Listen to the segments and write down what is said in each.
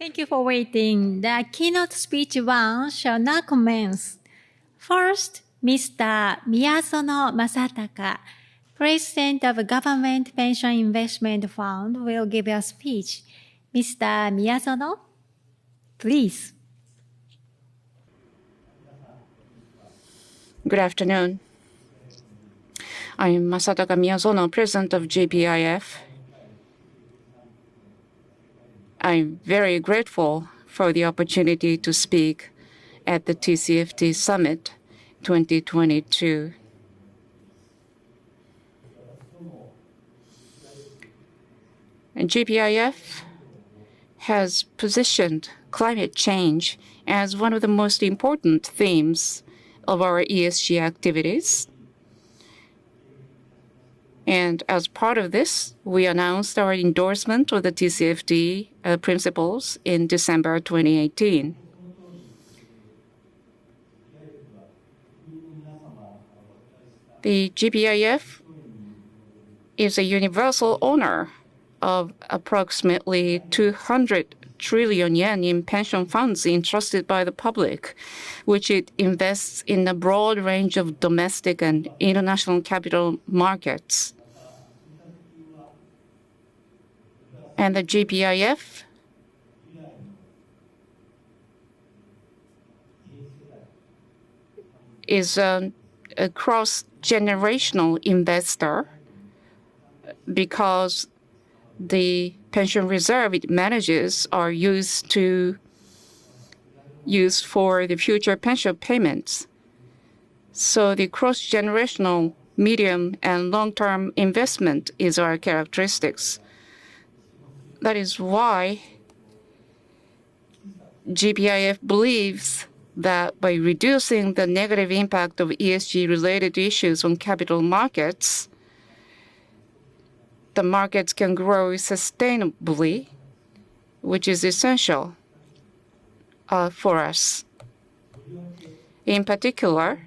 Thank you for waiting. The keynote speech 1 shall now commence. First, Mr. Miyazono Masataka, President of Government Pension Investment Fund, will give a speech. Mr. Miyazono, please. Good afternoon. I am Masataka Miyazono, President of GPIF. I'm very grateful for the opportunity to speak at the TCFD Summit 2022. And GPIF has positioned climate change as one of the most important themes of our ESG activities. And as part of this, we announced our endorsement of the TCFD principles in December 2018. The GPIF is a universal owner of approximately 200 trillion yen in pension funds entrusted by the public, which it invests in a broad range of domestic and international capital markets. And the GPIF is a cross-generational investor because the pension reserve it manages are used for the future pension payments. So the cross-generational medium and long-term investment is our characteristics. That is why GPIF believes that by reducing the negative impact of ESG-related issues on capital markets, the markets can grow sustainably, which is essential for us. In particular,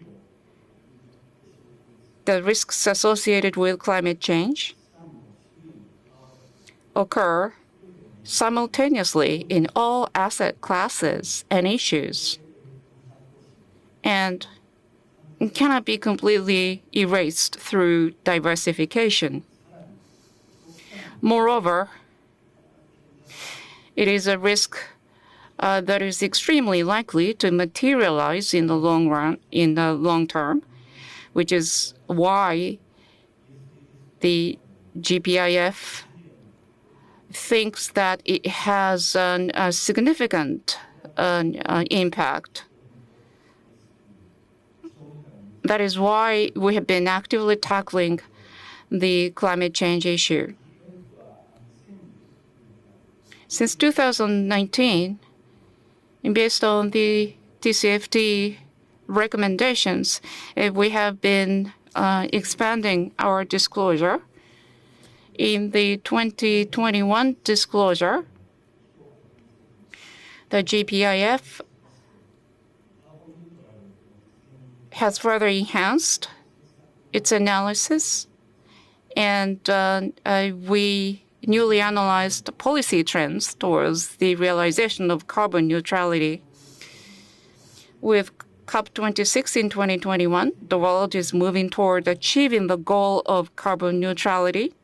the risks associated with climate change occur simultaneously in all asset classes and issues, and cannot be completely erased through diversification. Moreover, it is a risk that is extremely likely to materialize in the long term, which is why the GPIF thinks that it has a significant impact. That is why we have been actively tackling the climate change issue. Since 2019, and based on the TCFD recommendations, we have been expanding our disclosure. In the 2021 disclosure, the GPIF has further enhanced its analysis, and we newly analyzed policy trends towards the realization of carbon neutrality. With COP26 in 2021, the world is moving toward achieving the goal of carbon neutrality.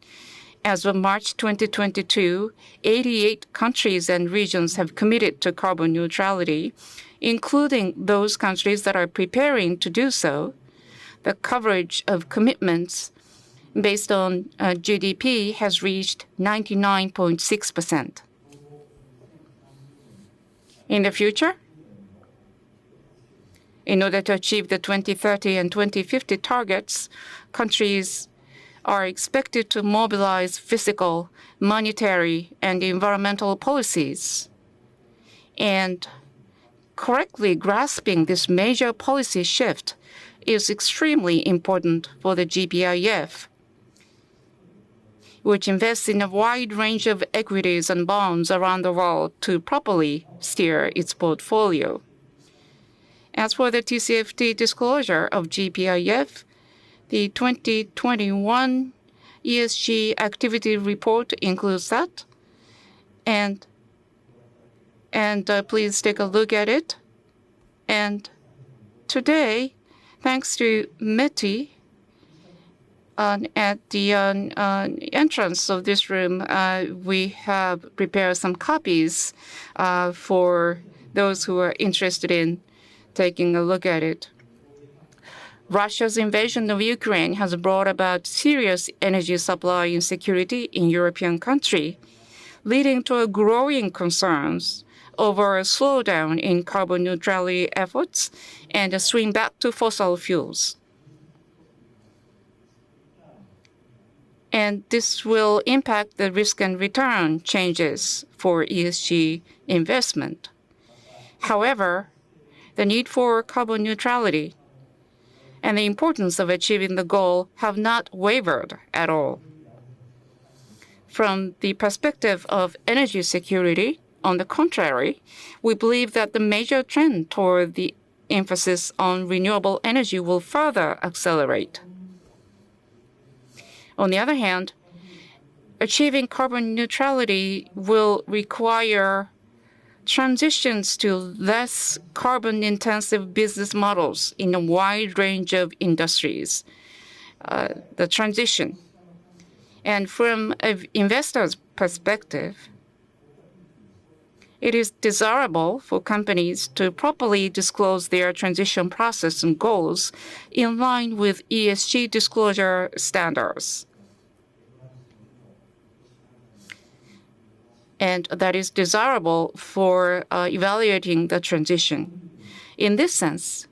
As of March 2022, 88 countries and regions have committed to carbon neutrality, including those countries that are preparing to do so. The coverage of commitments based on GDP has reached 99.6%. In the future, in order to achieve the 2030 and 2050 targets, countries are expected to mobilize physical, monetary, and environmental policies. And correctly grasping this major policy shift is extremely important for the GPIF, which invests in a wide range of equities and bonds around the world to properly steer its portfolio. As for the TCFD disclosure of GPIF, the 2021 ESG activity report includes that, and and please take a look at it. And today, thanks to Meti, at the entrance of this room, we have prepared some copies for those who are interested in taking a look at it. Russia's invasion of Ukraine has brought about serious energy supply insecurity in European countries, leading to growing concerns over a slowdown in carbon neutrality efforts and a swing back to fossil fuels. And this will impact the risk and return changes for ESG investment. However, the need for carbon neutrality and the importance of achieving the goal have not wavered at all. From the perspective of energy security, on the contrary, we believe that the major trend toward the emphasis on renewable energy will further accelerate. On the other hand, achieving carbon neutrality will require transitions to less carbon-intensive business models in a wide range of industries. The transition. And from an investor's perspective, it is desirable for companies to properly disclose their transition process and goals in line with ESG disclosure standards. And that is desirable for evaluating the transition. In this sense,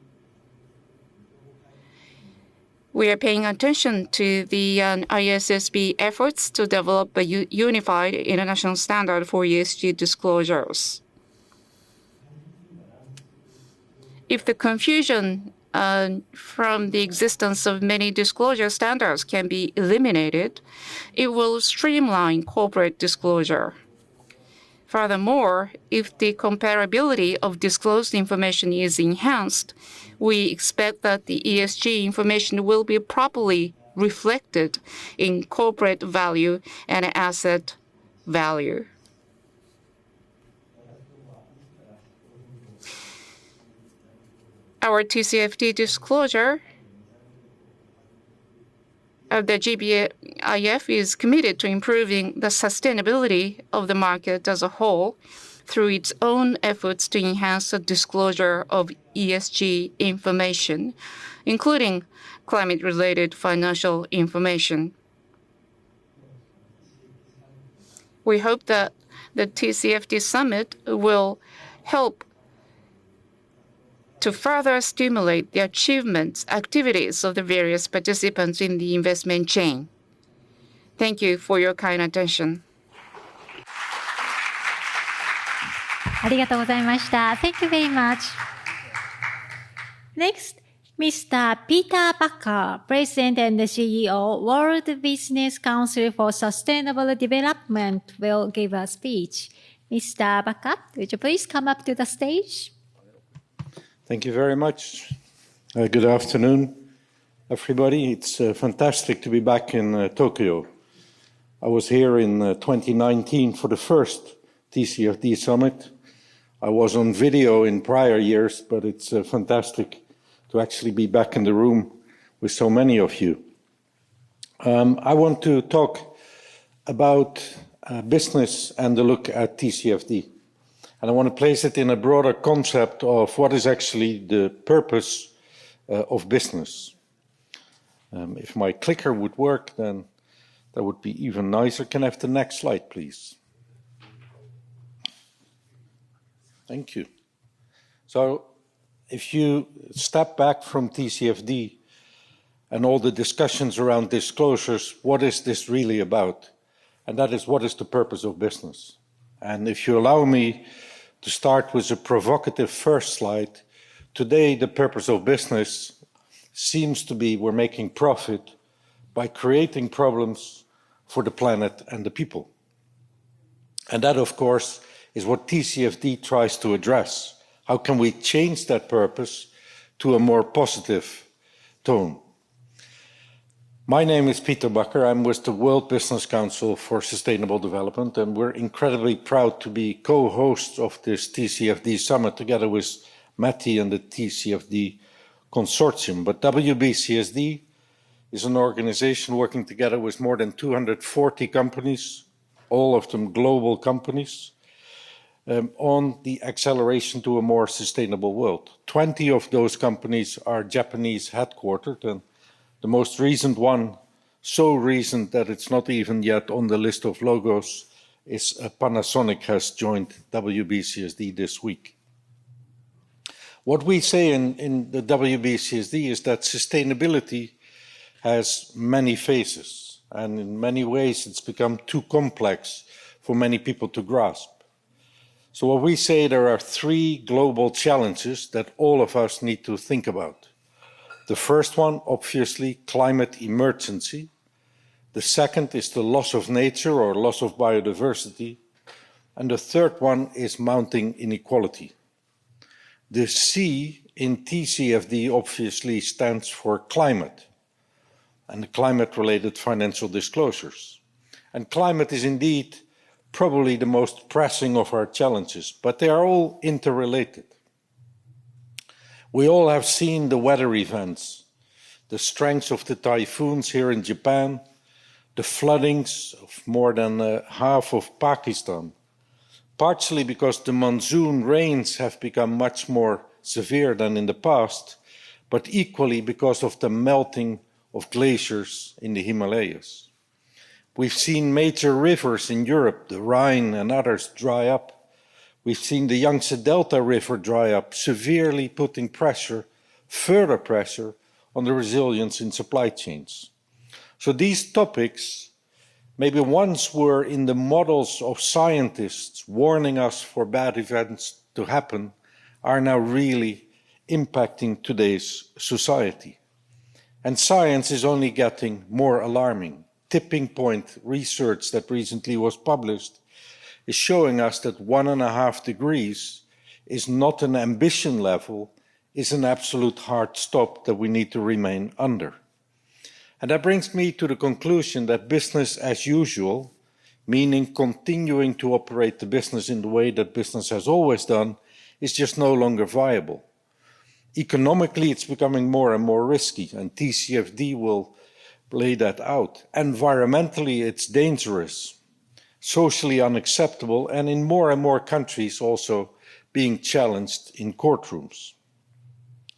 we are paying attention to the ISSB efforts to develop a unified international standard for ESG disclosures. If the confusion from the existence of many disclosure standards can be eliminated, it will streamline corporate disclosure. Furthermore, if the comparability of disclosed information is enhanced, we expect that the ESG information will be properly reflected in corporate value and asset value. Our TCFD disclosure of the GBIF is committed to improving the sustainability of the market as a whole through its own efforts to enhance the disclosure of ESG information, including climate-related financial information. We hope that the TCFD Summit will help to further stimulate the achievements, activities of the various participants in the investment chain. Thank you for your kind attention. ありがとうございました。Thank you very much. Next, Mr. Peter Backer, President and CEO, World Business Council for Sustainable Development, will give a speech. Mr. Backer, would you please come up to the stage? Thank you very much. Good afternoon, everybody. It's fantastic to be back in Tokyo. I was here in 2019 for the first TCFD Summit. I was on video in prior years, but it's fantastic to actually be back in the room with so many of you. I want to talk about business and the look at TCFD. And I want to place it in a broader concept of what is actually the purpose of business. If my clicker would work, then that would be even nicer. Can I have the next slide, please? Thank you. So if you step back from TCFD and all the discussions around disclosures, what is this really about? And that is, what is the purpose of business? And if you allow me to start with a provocative first slide, today the purpose of business seems to be we're making profit by creating problems for the planet and the people. And that, of course, is what TCFD tries to address. How can we change that purpose to a more positive tone? My name is Peter Bakker. I'm with the World Business Council for Sustainable Development, and we're incredibly proud to be co-hosts of this TCFD Summit together with Matti and the TCFD Consortium. But WBCSD is an organization working together with more than 240 companies, all of them global companies, on the acceleration to a more sustainable world. 20 of those companies are Japanese headquartered, and the most recent one, so recent that it's not even yet on the list of logos, is Panasonic has joined WBCSD this week. What we say in the WBCSD is that sustainability has many faces, and in many ways it's become too complex for many people to grasp. So what we say, there are three global challenges that all of us need to think about. The first one, obviously, climate emergency. The second is the loss of nature or loss of biodiversity. And the third one is mounting inequality. The C in TCFD obviously stands for climate and the climate-related financial disclosures. And climate is indeed probably the most pressing of our challenges, but they are all interrelated. We all have seen the weather events, the strength of the typhoons here in Japan, the floodings of more than half of Pakistan, partially because the monsoon rains have become much more severe than in the past, but equally because of the melting of glaciers in the Himalayas. We've seen major rivers in Europe, the Rhine and others, dry up. We've seen the Yangtze Delta River dry up, severely putting pressure, further pressure, on the resilience in supply chains. So these topics, maybe once were in the models of scientists warning us for bad events to happen, are now really impacting today's society. And science is only getting more alarming. Tipping point research that recently was published is showing us that 1.5 degrees is not an ambition level, is an absolute hard stop that we need to remain under. And that brings me to the conclusion that business as usual, meaning continuing to operate the business in the way that business has always done, is just no longer viable. Economically, it's becoming more and more risky, and TCFD will lay that out. Environmentally, it's dangerous, socially unacceptable, and in more and more countries also being challenged in courtrooms.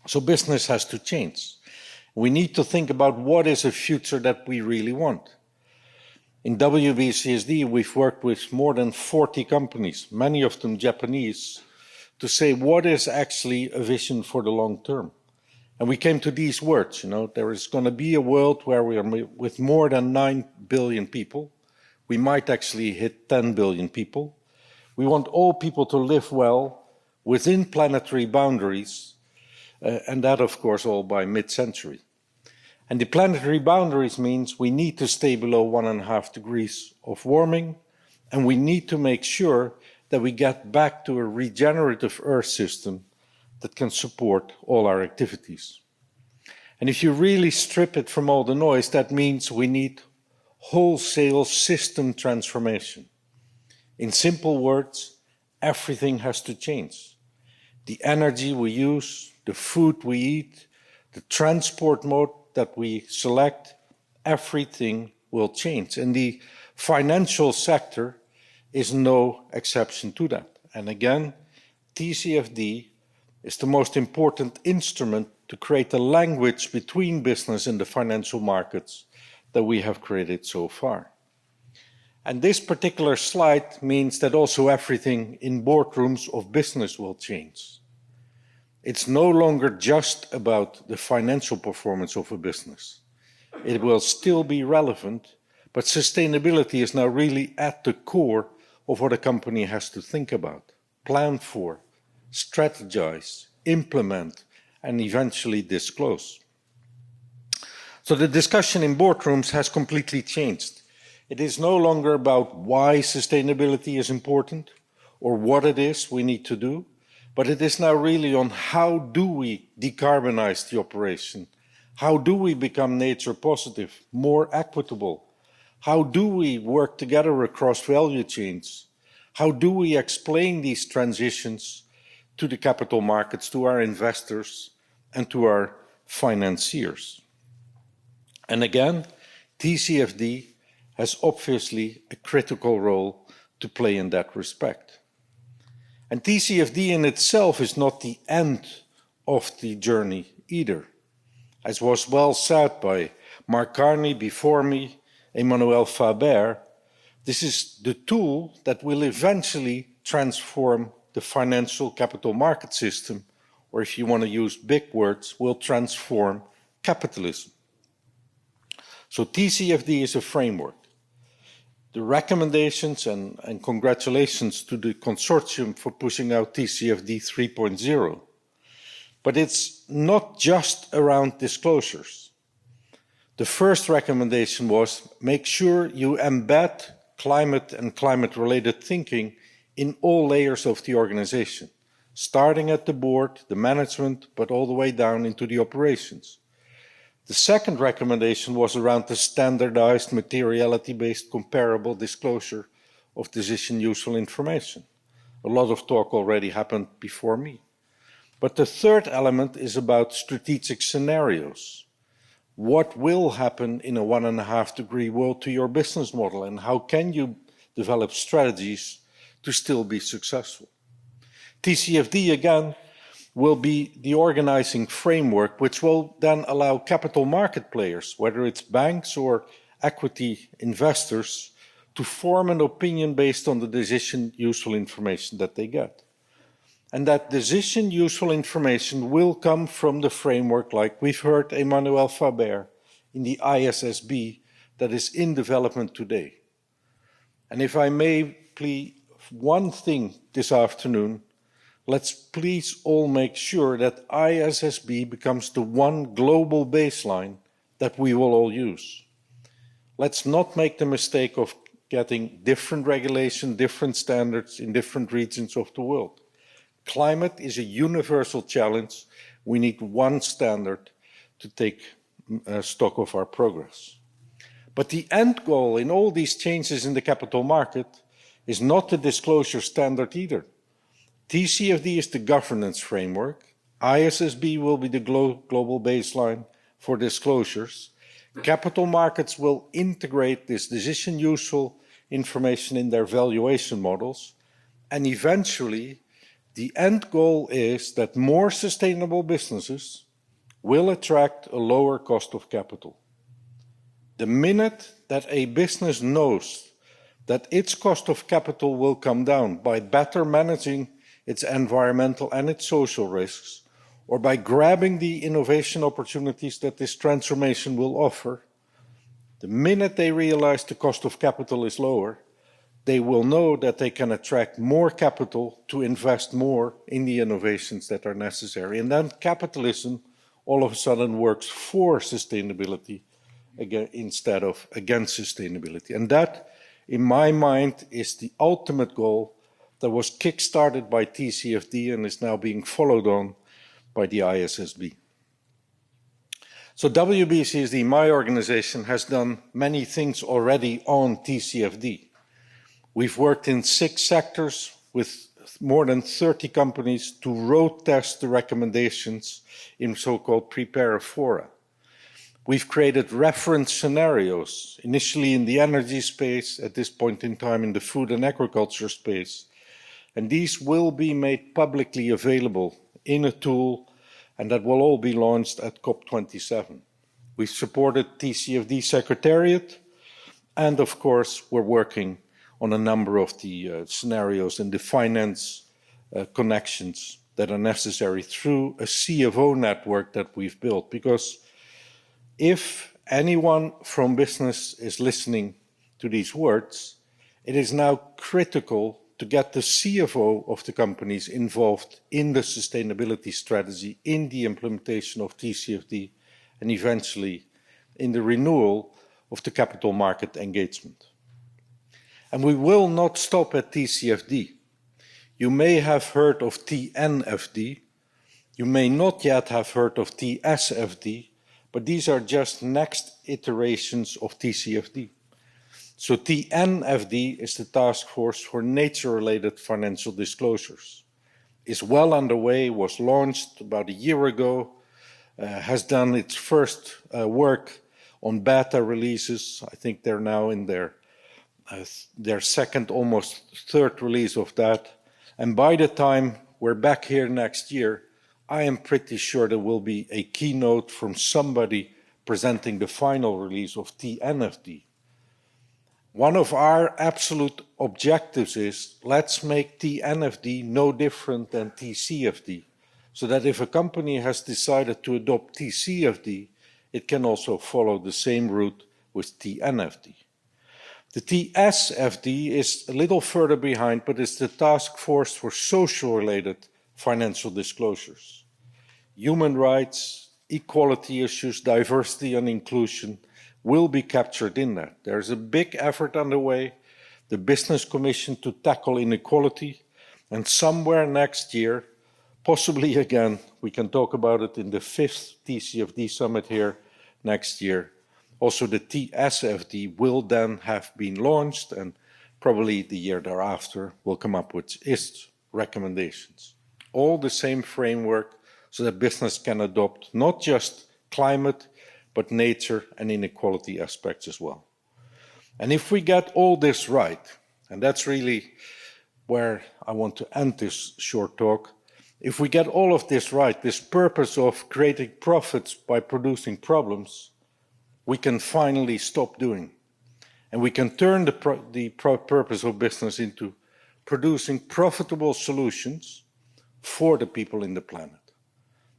So business has to change. We need to think about what is a future that we really want. In WBCSD, we've worked with more than 40 companies, many of them Japanese, to say what is actually a vision for the long term. And we came to these words, there is going to be a world where we are with more than 9 billion people. We might actually hit 10 billion people. We want all people to live well within planetary boundaries, and that, of course, all by mid-century. And the planetary boundaries means we need to stay below 1.5 degrees of warming, and we need to make sure that we get back to a regenerative Earth system that can support all our activities. And if you really strip it from all the noise, that means we need wholesale system transformation. In simple words, everything has to change. The energy we use, the food we eat, the transport mode that we select, everything will change. And the financial sector is no exception to that. And again, TCFD is the most important instrument to create a language between business and the financial markets that we have created so far. And this particular slide means that also everything in boardrooms of business will change. It's no longer just about the financial performance of a business. It will still be relevant, but sustainability is now really at the core of what a company has to think about, plan for, strategize, implement, and eventually disclose. So the discussion in boardrooms has completely changed. It is no longer about why sustainability is important or what it is we need to do, but it is now really on how do we decarbonize the operation? How do we become nature positive, more equitable? How do we work together across value chains? How do we explain these transitions to the capital markets, to our investors, and to our financiers? And again, TCFD has obviously a critical role to play in that respect. And TCFD in itself is not the end of the journey either. As was well said by Mark Carney before me, Emmanuel Faber, this is the tool that will eventually transform the financial capital market system, or if you want to use big words, will transform capitalism. So TCFD is a framework. The recommendations and congratulations to the consortium for pushing out TCFD 3.0. But it's not just around disclosures. The first recommendation was make sure you embed climate and climate-related thinking in all layers of the organization, starting at the board, the management, but all the way down into the operations. The second recommendation was around the standardized materiality-based comparable disclosure of decision useful information. A lot of talk already happened before me. But the third element is about strategic scenarios. What will happen in a 1.5 degree world to your business model, and how can you develop strategies to still be successful? TCFD, again, will be the organizing framework which will then allow capital market players, whether it's banks or equity investors, to form an opinion based on the decision useful information that they get. And that decision useful information will come from the framework, like we've heard Emmanuel Faber, in the ISSB that is in development today. And if I may plead one thing this afternoon, let's please all make sure that ISSB becomes the one global baseline that we will all use. Let's not make the mistake of getting different regulation, different standards in different regions of the world. Climate is a universal challenge. We need one standard to take stock of our progress. But the end goal in all these changes in the capital market is not the disclosure standard either. TCFD is the governance framework. ISSB will be the global baseline for disclosures. Capital markets will integrate this decision useful information in their valuation models. And eventually, the end goal is that more sustainable businesses will attract a lower cost of capital. The minute that a business knows that its cost of capital will come down by better managing its environmental and its social risks, or by grabbing the innovation opportunities that this transformation will offer, the minute they realize the cost of capital is lower, they will know that they can attract more capital to invest more in the innovations that are necessary. And then capitalism all of a sudden works for sustainability instead of against sustainability. And that, in my mind, is the ultimate goal that was kick-started by TCFD and is now being followed on by the ISSB. So WBCSD, my organization, has done many things already on TCFD. We've worked in 6 sectors with more than 30 companies to road test the recommendations in so-called prepare fora. We've created reference scenarios, initially in the energy space, at this point in time in the food and agriculture space. And these will be made publicly available in a tool, and that will all be launched at COP27. We've supported TCFD Secretariat, and of course, we're working on a number of the scenarios and the finance connections that are necessary through a CFO network that we've built. Because if anyone from business is listening to these words, it is now critical to get the CFO of the companies involved in the sustainability strategy, in the implementation of TCFD, and eventually in the renewal of the capital market engagement. And we will not stop at TCFD. You may have heard of TNFD. You may not yet have heard of TSFD, but these are just next iterations of TCFD. So TNFD is the task force for nature-related financial disclosures. Is well underway, was launched about a year ago, has done its first work on beta releases. I think they're now in their second, almost third release of that. And by the time we're back here next year, I am pretty sure there will be a keynote from somebody presenting the final release of TNFD. One of our absolute objectives is, let's make TNFD no different than TCFD, so that if a company has decided to adopt TCFD, it can also follow the same route with TNFD. The TSFD is a little further behind, but it's the task force for social-related financial disclosures. Human rights, equality issues, diversity and inclusion will be captured in that. There's a big effort underway, the Business Commission to tackle inequality, and somewhere next year, possibly again, we can talk about it in the 5th TCFD Summit here next year. Also, the TSFD will then have been launched, and probably the year thereafter will come up with its recommendations. All the same framework so that business can adopt not just climate, but nature and inequality aspects as well. And if we get all this right, and that's really where I want to end this short talk, if we get all of this right, this purpose of creating profits by producing problems, we can finally stop doing. And we can turn the purpose of business into producing profitable solutions for the people in the planet.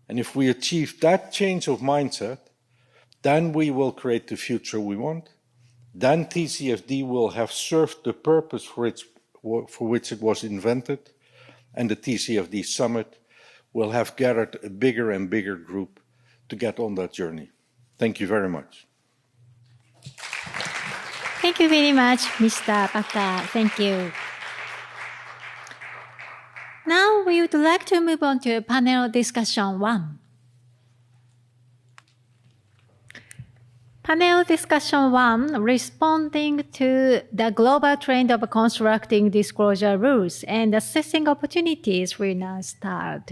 And if we achieve that change of mindset, then we will create the future we want. Then TCFD will have served the purpose for which it was invented, and the TCFD Summit will have gathered a bigger and bigger group to get on that journey. Thank you very much. Thank you very much, Mr. Bata. Thank you. Now we would like to move on to panel discussion 1. Panel discussion 1, responding to the global trend of constructing disclosure rules and assessing opportunities, will now start.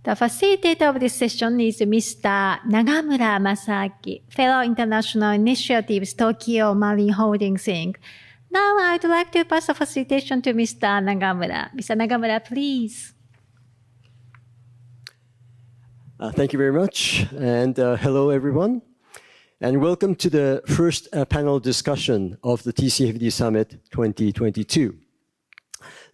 The facilitator of this session is Mr. Nagamura Masaaki, Fellow International Initiatives, Tokyo Marine Holdings Inc. Now I'd like to pass the facilitation to Mr. Nagamura. Mr. Nagamura, please. Thank you very much, and hello everyone, and welcome to the first panel discussion of the TCFD Summit 2022.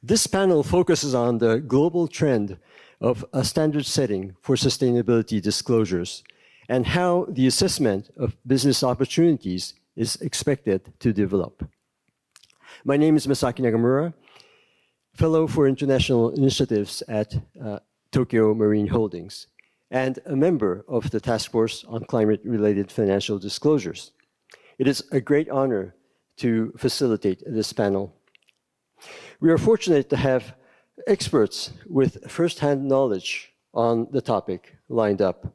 This panel focuses on the global trend of a standard setting for sustainability disclosures and how the assessment of business opportunities is expected to develop. My name is Masaaki Nagamura, Fellow for International Initiatives at Tokyo Marine Holdings, and a member of the Task Force on Climate-Related Financial Disclosures. It is a great honor to facilitate this panel. We are fortunate to have experts with first-hand knowledge on the topic lined up.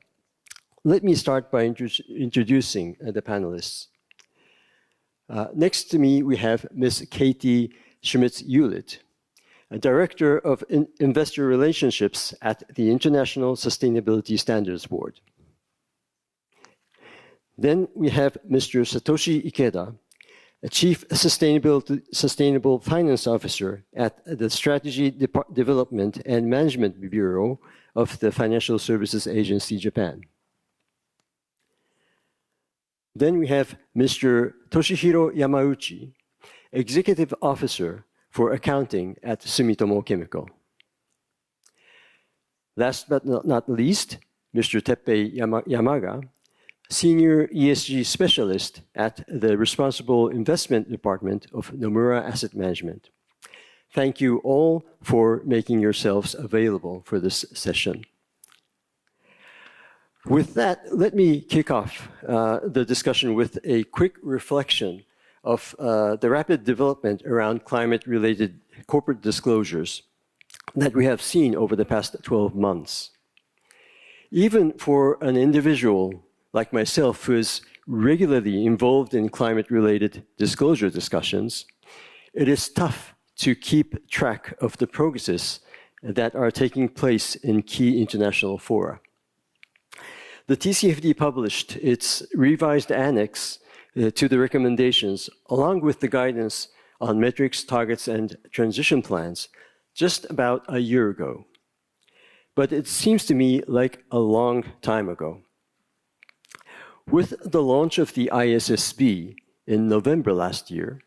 Let me start by introducing the panelists. Next to me, we have Ms. Katie Schmitz-Hewlett, Director of Investor Relationships at the International Sustainability Standards Board. Then we have Mr. Satoshi Ikeda, Chief Sustainable Finance Officer at the Strategy Development and Management Bureau of the Financial Services Agency, Japan. Then we have Mr. Toshihiro Yamauchi, Executive Officer for Accounting at Sumitomo Chemical. Last but not least, Mr. Teppei Yamaga, Senior ESG Specialist at the Responsible Investment Department of Nomura Asset Management. Thank you all for making yourselves available for this session. With that, let me kick off the discussion with a quick reflection of the rapid development around climate-related corporate disclosures that we have seen over the past 12 months. Even for an individual like myself, who is regularly involved in climate-related disclosure discussions, it is tough to keep track of the progresses that are taking place in key international fora. The TCFD published its revised annex to the recommendations, along with the guidance on metrics, targets, and transition plans, just about a year ago. But it seems to me like a long time ago. With the launch of the ISSB in November last year,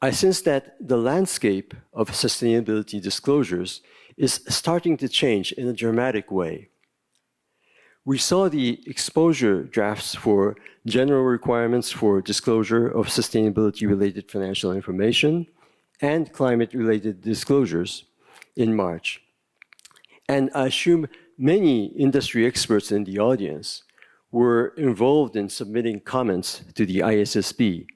I sense that the landscape of sustainability disclosures is starting to change in a dramatic way. We saw the exposure drafts for general requirements for disclosure of sustainability-related financial information and climate-related disclosures in March. And I assume many industry experts in the audience were involved in submitting comments to the ISSB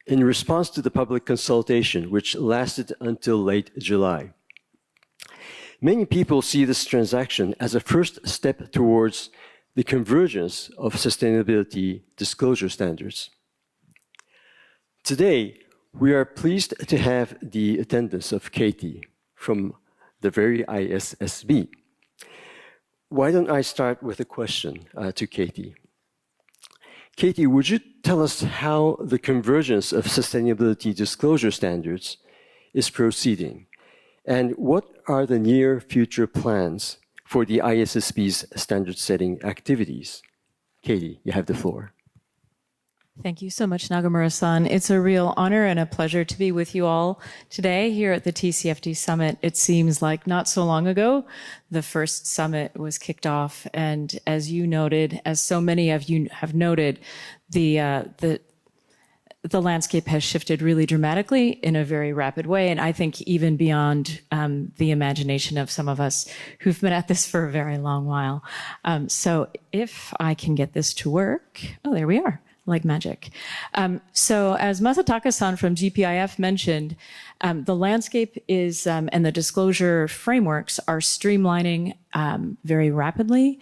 in response to the public consultation, which lasted until late July. Many people see this transaction as a first step towards the convergence of sustainability disclosure standards. Today, we are pleased to have the attendance of Katie from the very ISSB. Why don't I start with a question to Katie? Katie, would you tell us how the convergence of sustainability disclosure standards is proceeding? And what are the near future plans for the ISSB's standard-setting activities? Katie, you have the floor. Thank you so much, Nagamura-san. It's a real honor and a pleasure to be with you all today here at the TCFD Summit. It seems like not so long ago, the first summit was kicked off. And as you noted, as so many of you have noted, the landscape has shifted really dramatically in a very rapid way. And I think even beyond the imagination of some of us who've been at this for a very long while. So if I can get this to work, oh, there we are. Like magic. So as Masataka-san from GPIF mentioned, the landscape is, and the disclosure frameworks are streamlining very rapidly.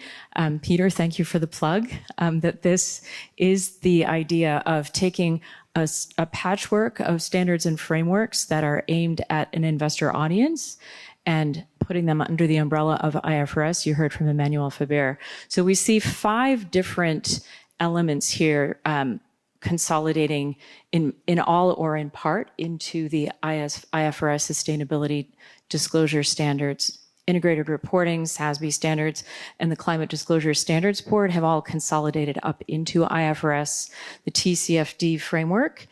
Peter, thank you for the plug, that this is the idea of taking a patchwork of standards and frameworks that are aimed at an investor audience and putting them under the umbrella of IFRS. You heard from Emmanuel Faber. So we see 5 different elements here consolidating in all or in part into the IFRS sustainability disclosure standards. Integrated reporting, SASB standards, and the Climate Disclosure Standards Board have all consolidated up into IFRS. The TCFD framework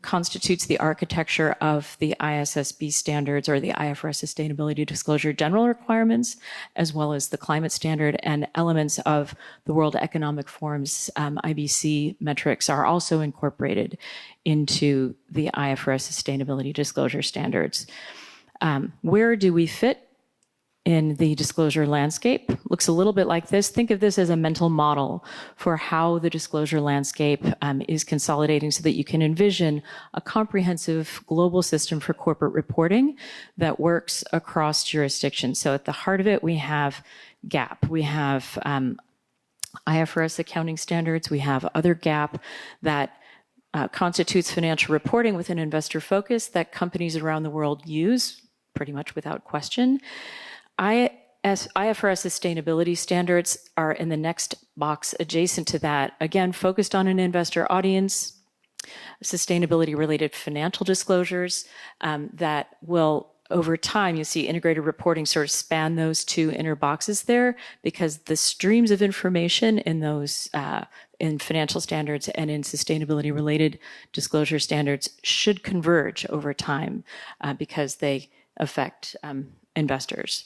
constitutes the architecture of the ISSB standards or the IFRS Sustainability Disclosure General Requirements, as well as the climate standard, and elements of the World Economic Forum's IBC metrics are also incorporated into the IFRS Sustainability Disclosure Standards. Where do we fit in the disclosure landscape? Looks a little bit like this. Think of this as a mental model for how the disclosure landscape is consolidating so that you can envision a comprehensive global system for corporate reporting that works across jurisdictions. So at the heart of it, we have GAAP. We have IFRS accounting standards. We have other GAAP that constitutes financial reporting with an investor focus that companies around the world use pretty much without question. IFRS sustainability standards are in the next box adjacent to that, again, focused on an investor audience, sustainability-related financial disclosures that will, over time, you see integrated reporting sort of span those 2 inner boxes there, because the streams of information in those in financial standards and in sustainability-related disclosure standards should converge over time because they affect investors.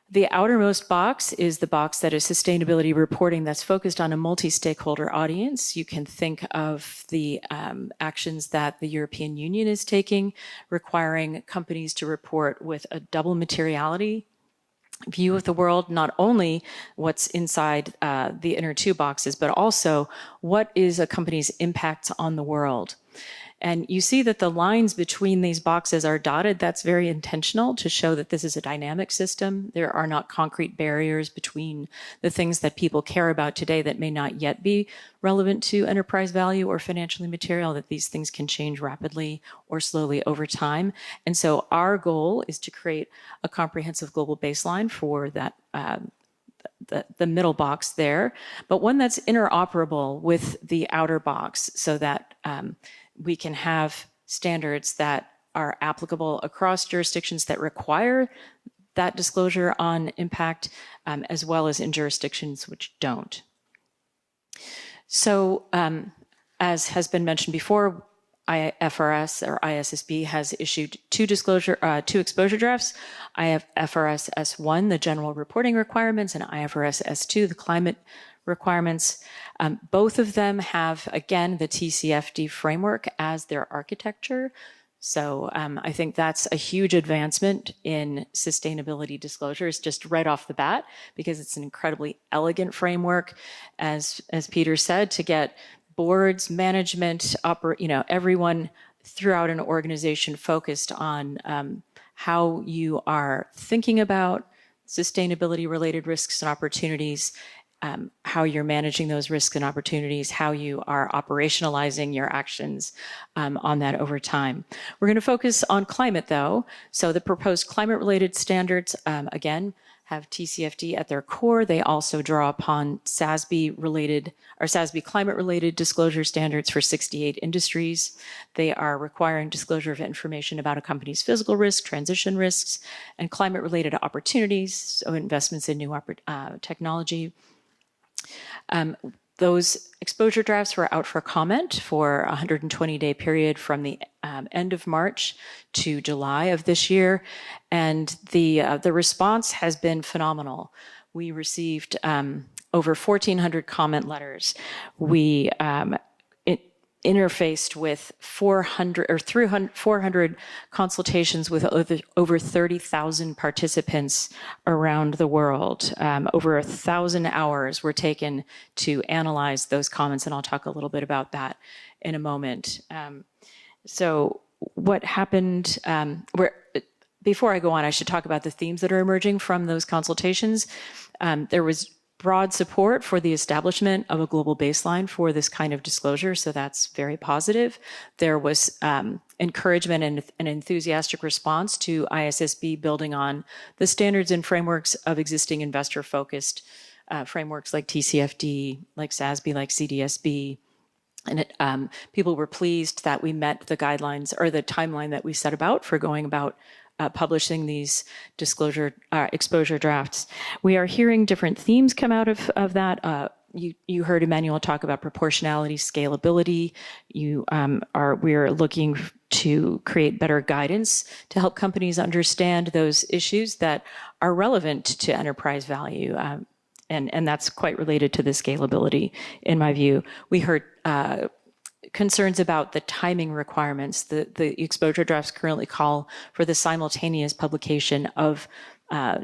The outermost box is the box that is sustainability reporting that's focused on a multi-stakeholder audience. You can think of the actions that the European Union is taking, requiring companies to report with a double materiality view of the world, not only what's inside the inner 2 boxes, but also what is a company's impact on the world. And you see that the lines between these boxes are dotted. That's very intentional to show that this is a dynamic system. There are not concrete barriers between the things that people care about today that may not yet be relevant to enterprise value or financially material, that these things can change rapidly or slowly over time. And so our goal is to create a comprehensive global baseline for that the middle box there, but one that's interoperable with the outer box so that we can have standards that are applicable across jurisdictions that require that disclosure on impact, as well as in jurisdictions which don't. So as has been mentioned before, IFRS or ISSB has issued two exposure drafts, IFRS S1, the general reporting requirements, and IFRS S2, the climate requirements. Both of them have, again, the TCFD framework as their architecture. So I think that's a huge advancement in sustainability disclosures just right off the bat, because it's an incredibly elegant framework, as Peter said, to get boards, management, everyone throughout an organization focused on how you are thinking about sustainability-related risks and opportunities, how you're managing those risks and opportunities, how you are operationalizing your actions on that over time. We're going to focus on climate, though. So the proposed climate-related standards, again, have TCFD at their core. They also draw upon SASB-related or SASB climate-related disclosure standards for 68 industries. They are requiring disclosure of information about a company's physical risk, transition risks, and climate-related opportunities, so investments in new technology. Those exposure drafts were out for comment for a 120-day period from the end of March to July of this year, and the response has been phenomenal. We received over 1,400 comment letters. We interfaced with 400 consultations with over 30,000 participants around the world. Over 1,000 hours were taken to analyze those comments, and I'll talk a little bit about that in a moment. So what happened, before I go on, I should talk about the themes that are emerging from those consultations. There was broad support for the establishment of a global baseline for this kind of disclosure, so that's very positive. There was encouragement and an enthusiastic response to ISSB building on the standards and frameworks of existing investor-focused frameworks like TCFD, like SASB, like CDSB. And people were pleased that we met the guidelines or the timeline that we set about for going about publishing these exposure drafts. We are hearing different themes come out of that. You heard Emmanuel talk about proportionality, scalability. We are looking to create better guidance to help companies understand those issues that are relevant to enterprise value. And that's quite related to the scalability, in my view. We heard concerns about the timing requirements. The exposure drafts currently call for the simultaneous publication of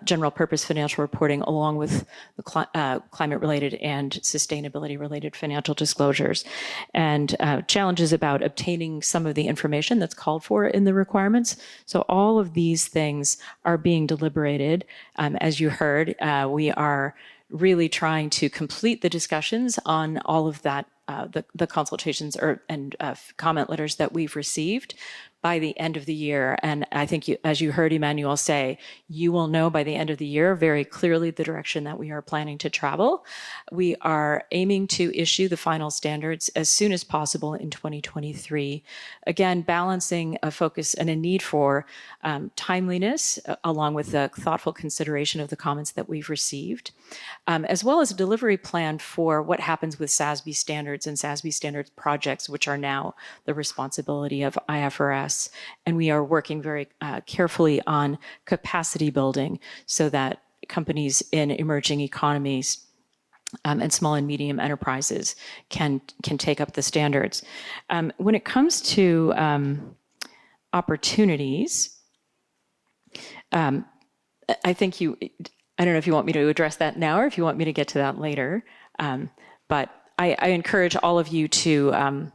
general purpose financial reporting along with the climate-related and sustainability-related financial disclosures, and challenges about obtaining some of the information that's called for in the requirements. So all of these things are being deliberated. As you heard, we are really trying to complete the discussions on all of that, the consultations and comment letters that we've received by the end of the year. And I think, as you heard Emmanuel say, you will know by the end of the year very clearly the direction that we are planning to travel. We are aiming to issue the final standards as soon as possible in 2023. Again, balancing a focus and a need for timeliness, along with the thoughtful consideration of the comments that we've received, as well as a delivery plan for what happens with SASB standards and SASB standards projects, which are now the responsibility of IFRS. And we are working very carefully on capacity building so that companies in emerging economies and small and medium enterprises can take up the standards. When it comes to opportunities, I think I don't know if you want me to address that now or if you want me to get to that later, but I encourage all of you to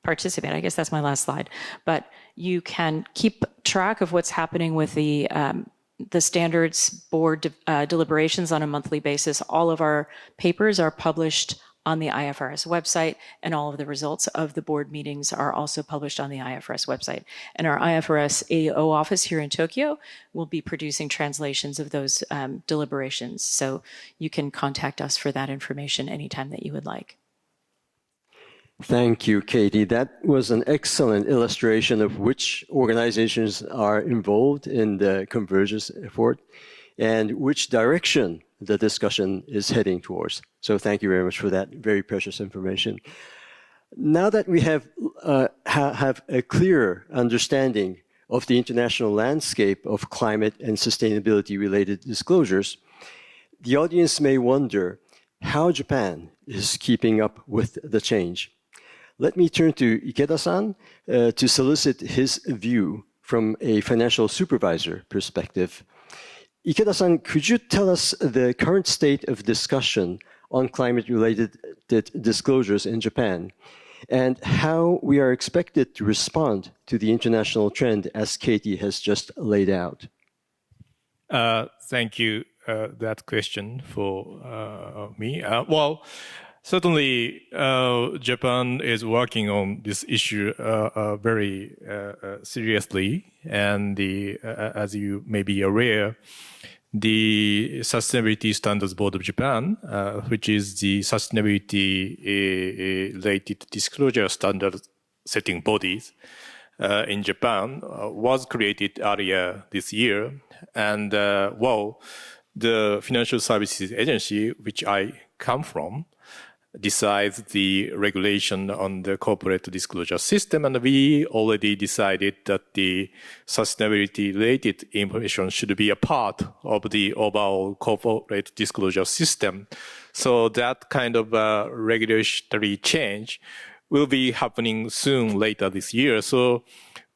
participate. I guess that's my last slide. But you can keep track of what's happening with the standards board deliberations on a monthly basis. All of our papers are published on the IFRS website, and all of the results of the board meetings are also published on the IFRS website. And our IFRS AO office here in Tokyo will be producing translations of those deliberations. So you can contact us for that information anytime that you would like. Thank you, Katie. That was an excellent illustration of which organizations are involved in the convergence effort and which direction the discussion is heading towards. So thank you very much for that very precious information. Now that we have a clear understanding of the international landscape of climate and sustainability-related disclosures, the audience may wonder how Japan is keeping up with the change. Let me turn to Ikeda-san to solicit his view from a financial supervisor perspective. Ikeda-san, could you tell us the current state of discussion on climate-related disclosures in Japan and how we are expected to respond to the international trend as Katie has just laid out? Thank you that question for me. Well, certainly Japan is working on this issue very seriously, and as you may be aware, the Sustainability Standards Board of Japan, which is the sustainability-related disclosure standard setting bodies in Japan, was created earlier this year. And well, the Financial Services Agency, which I come from, decides the regulation on the corporate disclosure system, and we already decided that the sustainability-related information should be a part of the overall corporate disclosure system. So that kind of regulatory change will be happening soon later this year. So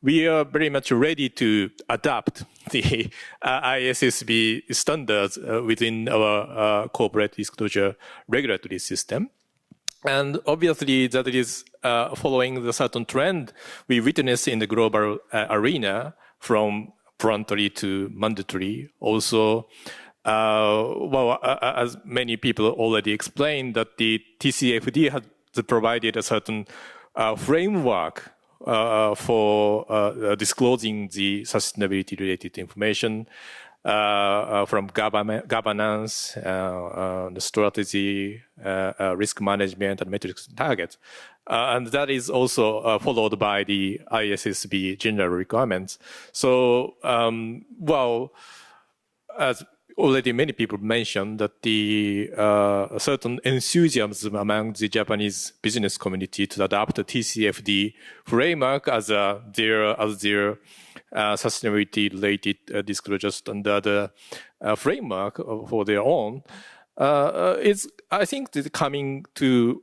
we are very much ready to adapt the ISSB standards within our corporate disclosure regulatory system. And obviously, that is following the certain trend we witness in the global arena from voluntary to mandatory. Also, well, as many people already explained, that the TCFD has provided a certain framework for disclosing the sustainability-related information from governance, the strategy, risk management, and metrics targets. And that is also followed by the ISSB general requirements. So, well, as already many people mentioned, that the certain enthusiasm among the Japanese business community to adopt the TCFD framework as their sustainability-related disclosure standard framework for their own is, I think, coming to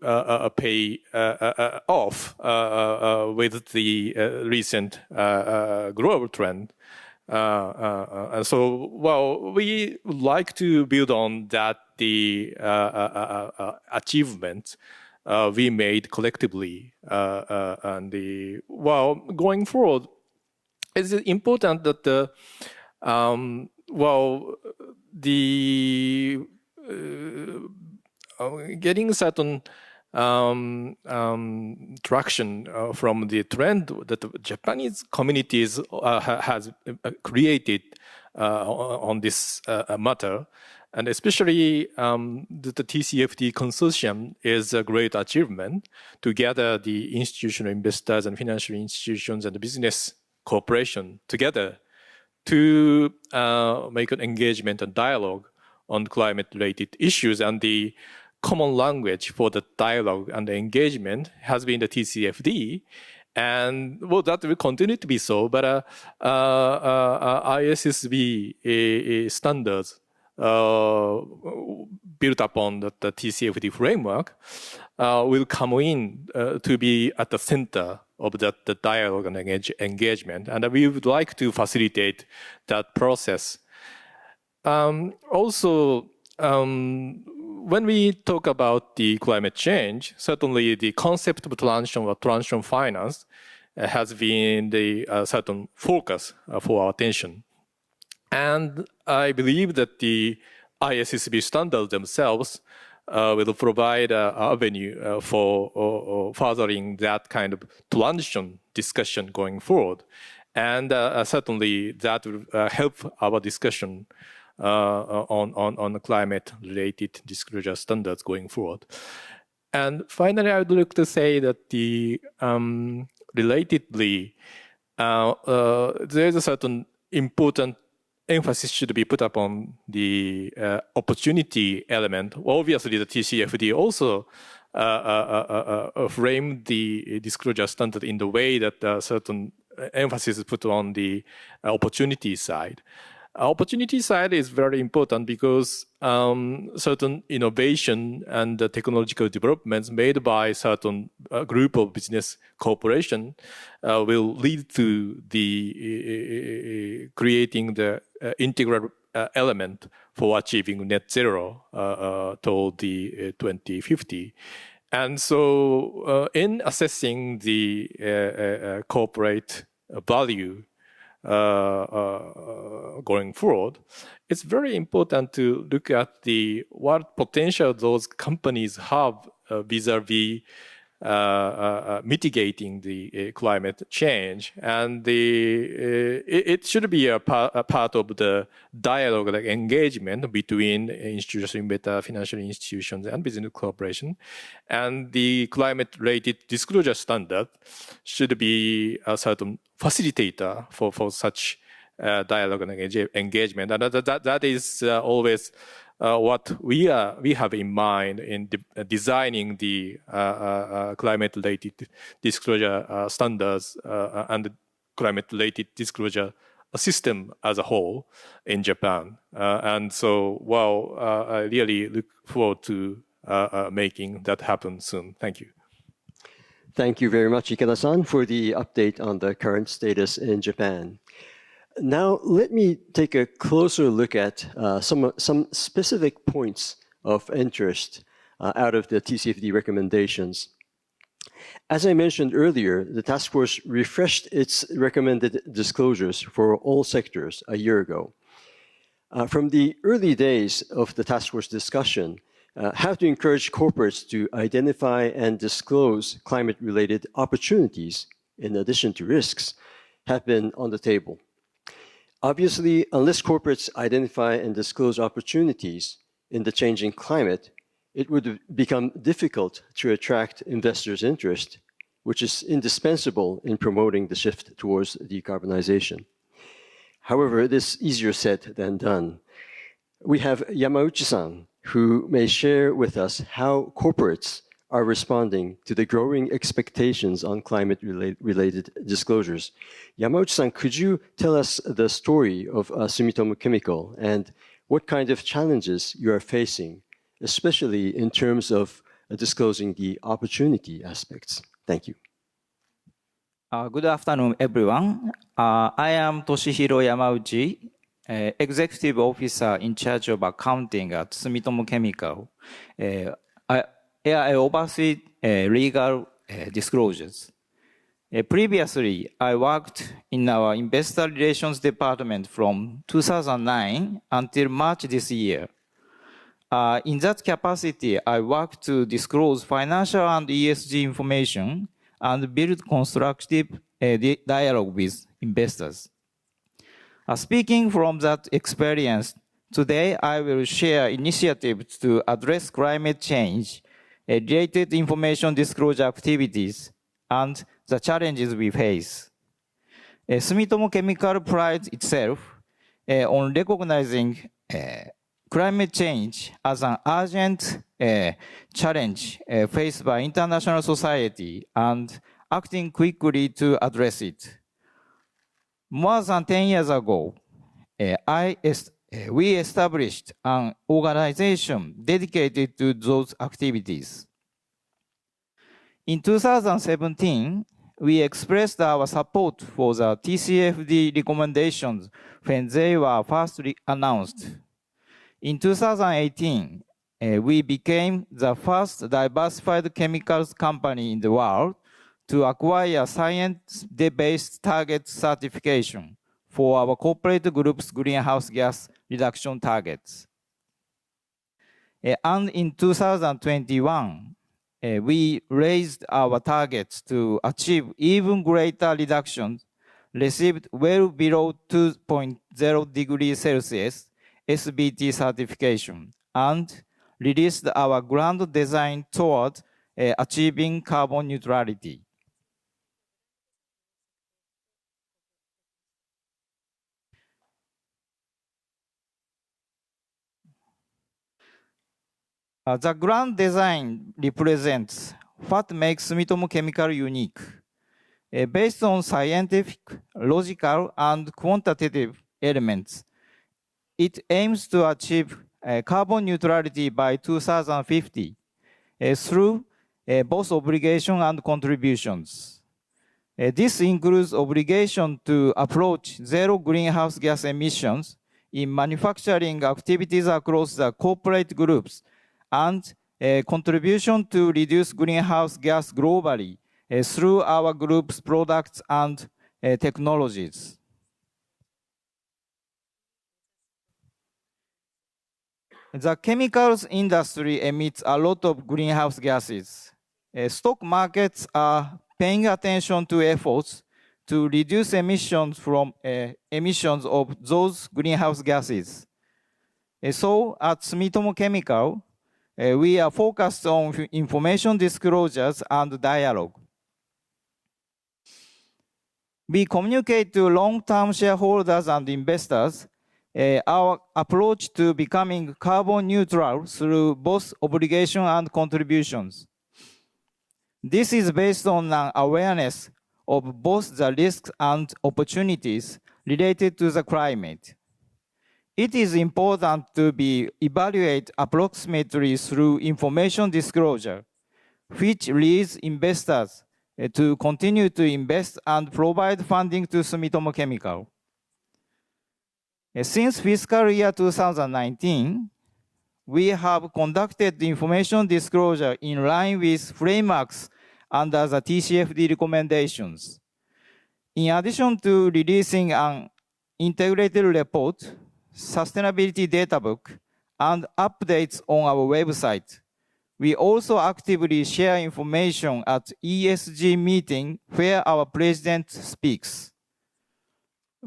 pay off with the recent global trend. So, well, we would like to build on that, the achievements we made collectively, and well, going forward, it's important that well, the getting certain traction from the trend that the Japanese communities has created on this matter, and especially the TCFD consortium is a great achievement to gather the institutional investors and financial institutions and the business cooperation together to make an engagement and dialogue on climate-related issues. And the common language for the dialogue and the engagement has been the TCFD. And well, that will continue to be so, but ISSB standards built upon the TCFD framework will come in to be at the center of the dialogue and engagement. And we would like to facilitate that process. Also, when we talk about the climate change, certainly the concept of transition or transition finance has been the certain focus for our attention. And I believe that the ISSB standards themselves will provide an avenue for furthering that kind of transition discussion going forward. And certainly that will help our discussion on the climate-related disclosure standards going forward. And finally, I would like to say that the relatedly, there is a certain important emphasis should be put upon the opportunity element. Obviously, the TCFD also framed the disclosure standard in the way that certain emphasis is put on the opportunity side. Opportunity side is very important because certain innovation and technological developments made by certain group of business corporation will lead to the creating the integral element for achieving net zero toward the 2050. And so in assessing the corporate value going forward, it's very important to look at what potential those companies have vis-a-vis mitigating the climate change, and it should be a part of the dialogue, like engagement between institutional financial institutions and business corporation, and the climate-related disclosure standard should be a certain facilitator for such dialogue and engagement, and that is always what we have in mind in designing the climate-related disclosure standards and the climate-related disclosure system as a whole in Japan. And so, I really look forward to making that happen soon. Thank you. Thank you very much, Ikeda-san, for the update on the current status in Japan. Now, let me take a closer look at some specific points of interest out of the TCFD recommendations. As I mentioned earlier, the task force refreshed its recommended disclosures for all sectors a year ago. From the early days of the task force discussion, how to encourage corporates to identify and disclose climate-related opportunities in addition to risks have been on the table. Obviously, unless corporates identify and disclose opportunities in the changing climate, it would become difficult to attract investors' interest, which is indispensable in promoting the shift towards decarbonization. However, it is easier said than done. We have Yamauchi-san, who may share with us how corporates are responding to the growing expectations on climate-related disclosures. Yamauchi-san, could you tell us the story of Sumitomo Chemical and what kind of challenges you are facing, especially in terms of disclosing the opportunity aspects? Thank you. Good afternoon, everyone. I am Toshihiro Yamauchi, Executive Officer in charge of accounting at Sumitomo Chemical. I oversee legal disclosures. Previously, I worked in our investor relations department from 2009 until March this year. In that capacity, I worked to disclose financial and ESG information and build constructive dialogue with investors. Speaking from that experience, today I will share initiatives to address climate change, related information disclosure activities, and the challenges we face. Sumitomo Chemical prides itself on recognizing climate change as an urgent challenge faced by international society and acting quickly to address it. More than 10 years ago, we established an organization dedicated to those activities. In 2017, we expressed our support for the TCFD recommendations when they were first announced. In 2018, we became the first diversified chemicals company in the world to acquire science-based target certification for our corporate group's greenhouse gas reduction targets. And in 2021, we raised our targets to achieve even greater reductions, received well below 2.0 degrees Celsius SBT certification, and released our grand design toward achieving carbon neutrality. The grand design represents what makes Sumitomo Chemical unique. Based on scientific, logical, and quantitative elements, it aims to achieve carbon neutrality by 2050 through both obligation and contributions. This includes obligation to approach zero greenhouse gas emissions in manufacturing activities across the corporate groups and contribution to reduce greenhouse gas globally through our group's products and technologies. The chemicals industry emits a lot of greenhouse gases. Stock markets are paying attention to efforts to reduce emissions of those greenhouse gases. So at Sumitomo Chemical, we are focused on information disclosures and dialogue. We communicate to long-term shareholders and investors our approach to becoming carbon neutral through both obligation and contributions. This is based on an awareness of both the risks and opportunities related to the climate. It is important to be evaluated approximately through information disclosure, which leads investors to continue to invest and provide funding to Sumitomo Chemical. Since fiscal year 2019, we have conducted information disclosure in line with frameworks under the TCFD recommendations. In addition to releasing an integrated report, sustainability data book, and updates on our website, we also actively share information at ESG meeting where our president speaks.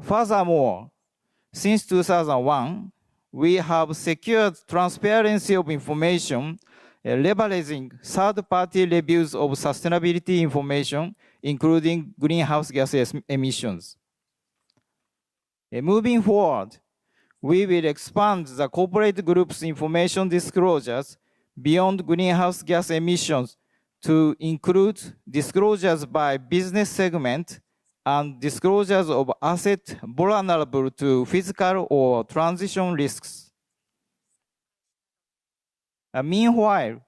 Furthermore, since 2001, we have secured transparency of information, leveraging third-party reviews of sustainability information, including greenhouse gas emissions. Moving forward, we will expand the corporate group's information disclosures beyond greenhouse gas emissions to include disclosures by business segment and disclosures of assets vulnerable to physical or transition risks. Meanwhile,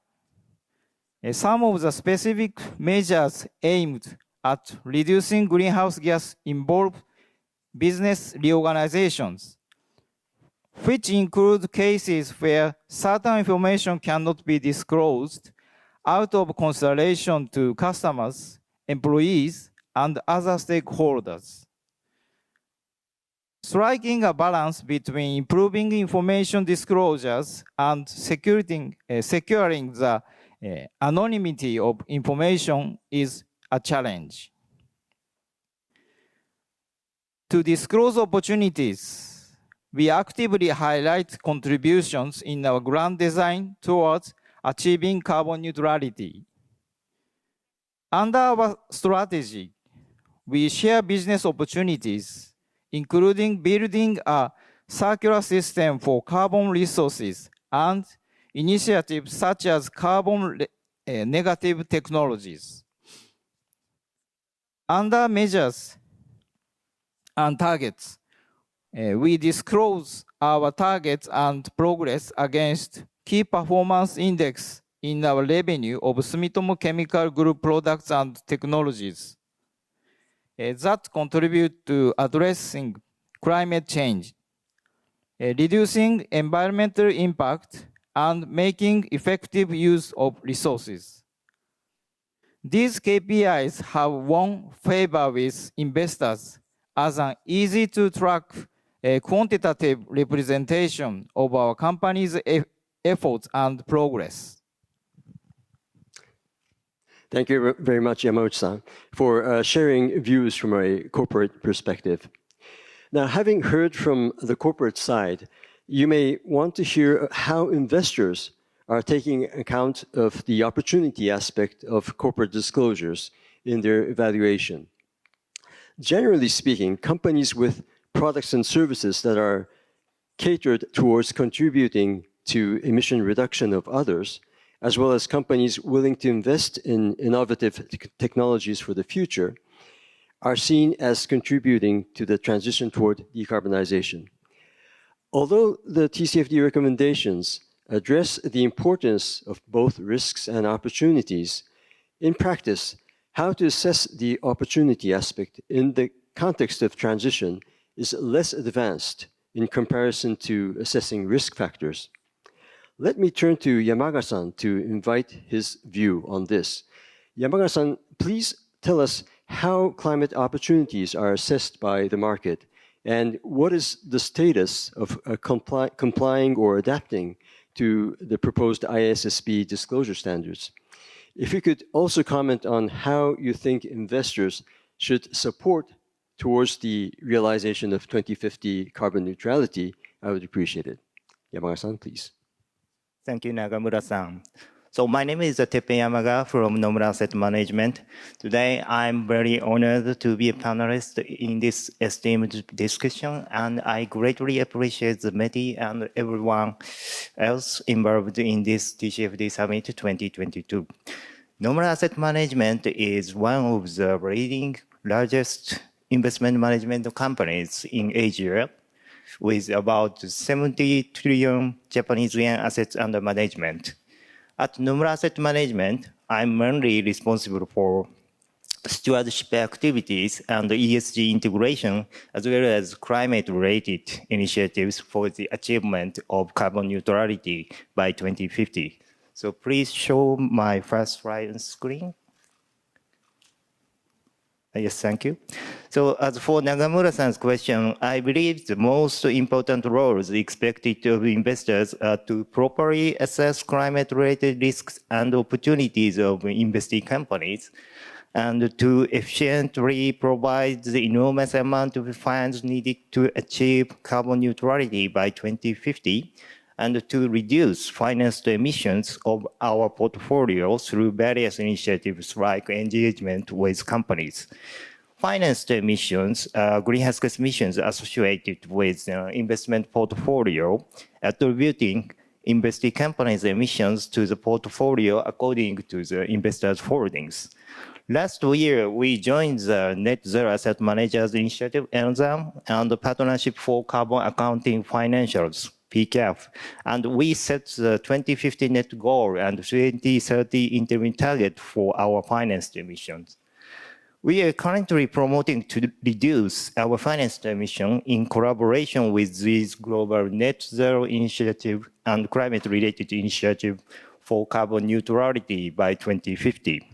some of the specific measures aimed at reducing greenhouse gas involve business reorganizations, which include cases where certain information cannot be disclosed out of consideration to customers, employees, and other stakeholders. Striking a balance between improving information disclosures and securing the anonymity of information is a challenge. To disclose opportunities, we actively highlight contributions in our grand design towards achieving carbon neutrality. Under our strategy, we share business opportunities, including building a circular system for carbon resources and initiatives such as carbon negative technologies. Under measures and targets, we disclose our targets and progress against key performance index in our revenue of Sumitomo Chemical Group products and technologies that contribute to addressing climate change, reducing environmental impact, and making effective use of resources. These KPIs have won favor with investors as an easy-to-track quantitative representation of our company's efforts and progress. Thank you very much, Yamauchi-san, for sharing views from a corporate perspective. Now, having heard from the corporate side, you may want to hear how investors are taking account of the opportunity aspect of corporate disclosures in their evaluation. Generally speaking, companies with products and services that are catered towards contributing to emission reduction of others, as well as companies willing to invest in innovative technologies for the future, are seen as contributing to the transition toward decarbonization. Although the TCFD recommendations address the importance of both risks and opportunities, in practice, how to assess the opportunity aspect in the context of transition is less advanced in comparison to assessing risk factors. Let me turn to Yamaga-san to invite his view on this. Yamaga-san, please tell us how climate opportunities are assessed by the market and what is the status of complying or adapting to the proposed ISSB disclosure standards. If you could also comment on how you think investors should support towards the realization of 2050 carbon neutrality, I would appreciate it. Yamaga-san, please. Thank you, Nagamura-san. So my name is Tepe Yamaga from Nomura Asset Management. Today, I'm very honored to be a panelist in this esteemed discussion, and I greatly appreciate the METI and everyone else involved in this TCFD Summit 2022. Nomura Asset Management is one of the leading largest investment management companies in Asia, with about 70 trillion Japanese yen assets under management. At Nomura Asset Management, I'm mainly responsible for stewardship activities and ESG integration, as well as climate-related initiatives for the achievement of carbon neutrality by 2050. So please show my first slide on screen. Yes, thank you. So as for Nagamura-san's question, I believe the most important roles expected of investors are to properly assess climate-related risks and opportunities of investing companies, and to efficiently provide the enormous amount of funds needed to achieve carbon neutrality by 2050, and to reduce financed emissions of our portfolio through various initiatives like engagement with companies. Financed emissions are greenhouse gas emissions associated with investment portfolio, attributing investing companies' emissions to the portfolio according to the investors' holdings. Last year, we joined the Net Zero Asset Managers Initiative, NZAM, and the Partnership for Carbon Accounting Financials, PCAF, and we set the 2050 net goal and 2030 interim target for our financed emissions. We are currently promoting to reduce our financed emission in collaboration with this global net zero initiative and climate-related initiative for carbon neutrality by 2050.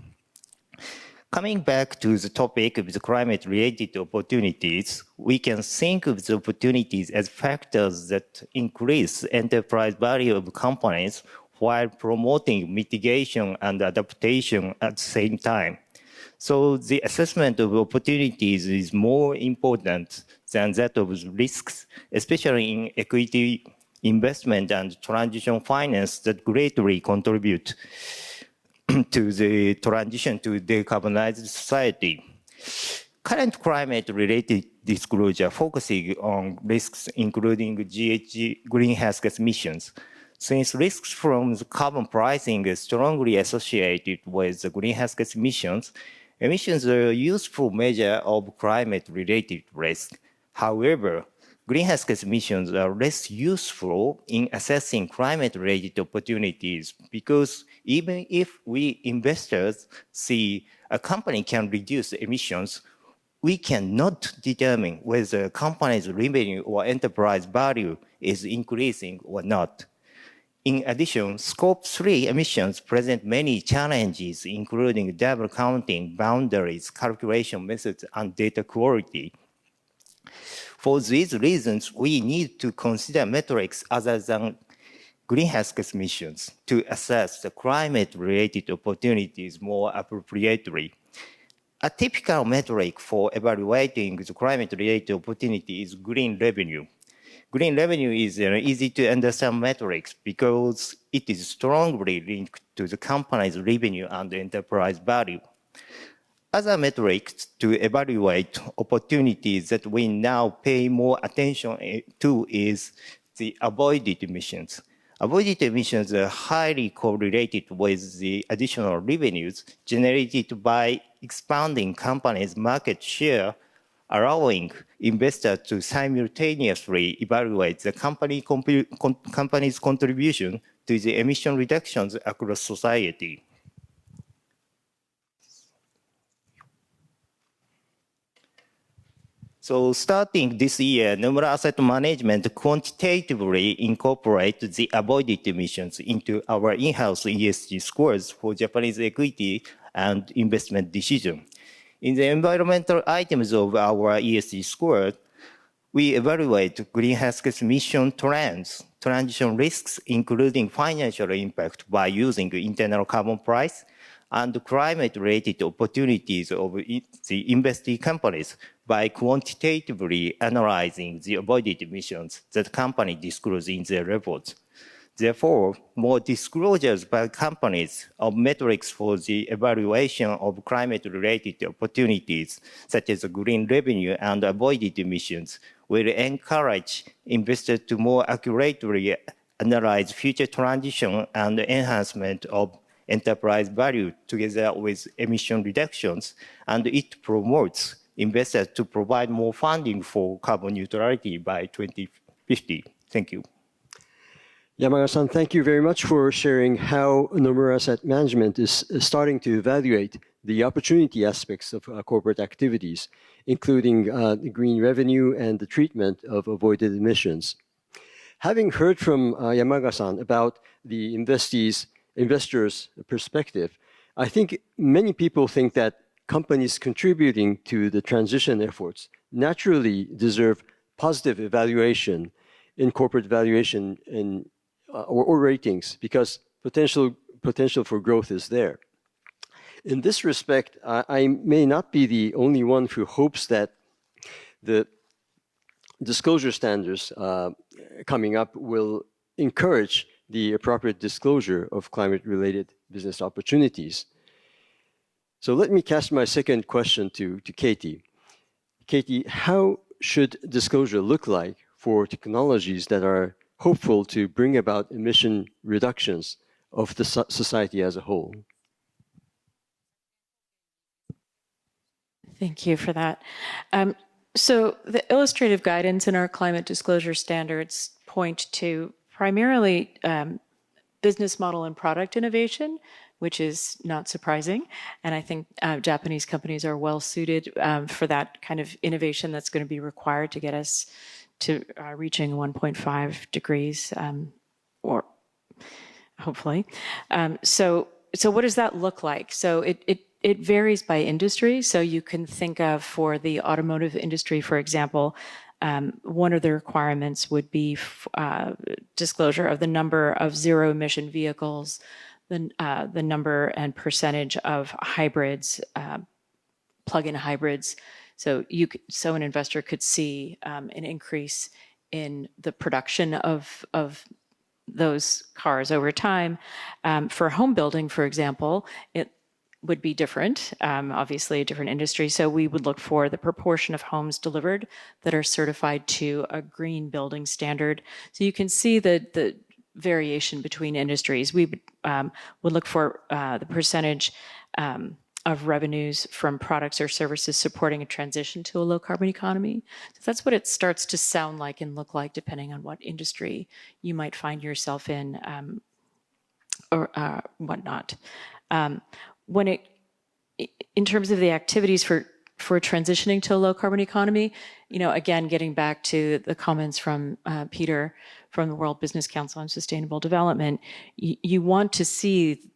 Coming back to the topic of the climate-related opportunities, we can think of the opportunities as factors that increase enterprise value of companies while promoting mitigation and adaptation at the same time. So the assessment of opportunities is more important than that of risks, especially in equity investment and transition finance that greatly contribute to the transition to decarbonized society. Current climate-related disclosure focusing on risks including GHG greenhouse gas emissions. Since risks from the carbon pricing is strongly associated with the greenhouse gas emissions, emissions are a useful measure of climate-related risk. However, greenhouse gas emissions are less useful in assessing climate-related opportunities because even if we investors see a company can reduce emissions, we cannot determine whether a company's revenue or enterprise value is increasing or not. In addition, Scope 3 emissions present many challenges, including double counting, boundaries, calculation methods, and data quality. For these reasons, we need to consider metrics other than greenhouse gas emissions to assess the climate-related opportunities more appropriately. A typical metric for evaluating the climate-related opportunity is green revenue. Green revenue is an easy-to-understand metric because it is strongly linked to the company's revenue and enterprise value. Other metrics to evaluate opportunities that we now pay more attention to is the avoided emissions. Avoided emissions are highly correlated with the additional revenues generated by expanding companies' market share, allowing investors to simultaneously evaluate the company's contribution to the emission reductions across society. So starting this year, Nomura Asset Management quantitatively incorporates the avoided emissions into our in-house ESG scores for Japanese equity and investment decision. In the environmental items of our ESG score, we evaluate greenhouse gas emission trends, transition risks, including financial impact by using internal carbon price, and climate-related opportunities of the investee companies by quantitatively analyzing the avoided emissions that company disclose in their reports. Therefore, more disclosures by companies of metrics for the evaluation of climate-related opportunities, such as green revenue and avoided emissions, will encourage investors to more accurately analyze future transition and enhancement of enterprise value together with emission reductions, and it promotes investors to provide more funding for carbon neutrality by 2050. Thank you. Yamaga-san, thank you very much for sharing how Nomura Asset Management is starting to evaluate the opportunity aspects of corporate activities, including the green revenue and the treatment of avoided emissions. Having heard from Yamaga-san about the investors' perspective, I think many people think that companies contributing to the transition efforts naturally deserve positive evaluation in corporate valuation or ratings because potential for growth is there. In this respect, I may not be the only one who hopes that the disclosure standards coming up will encourage the appropriate disclosure of climate-related business opportunities. So let me cast my second question to Katie. Katie, how should disclosure look like for technologies that are hopeful to bring about emission reductions of the society as a whole? Thank you for that. So the illustrative guidance in our climate disclosure standards point to primarily business model and product innovation, which is not surprising. And I think Japanese companies are well suited for that kind of innovation that's going to be required to get us to reaching 1.5 degrees, or hopefully. So what does that look like? So it varies by industry. So you can think of, for the automotive industry, for example, one of the requirements would be disclosure of the number of zero-emission vehicles, the number and percentage of hybrids, plug-in hybrids. So an investor could see an increase in the production of those cars over time. For home building, for example, it would be different, obviously a different industry. So we would look for the proportion of homes delivered that are certified to a green building standard. So you can see the variation between industries. We would look for the percentage of revenues from products or services supporting a transition to a low carbon economy. So that's what it starts to sound like and look like depending on what industry you might find yourself in, or whatnot. In terms of the activities for for transitioning to a low carbon economy, again, getting back to the comments from Peter from the World Business Council on Sustainable Development, you want to see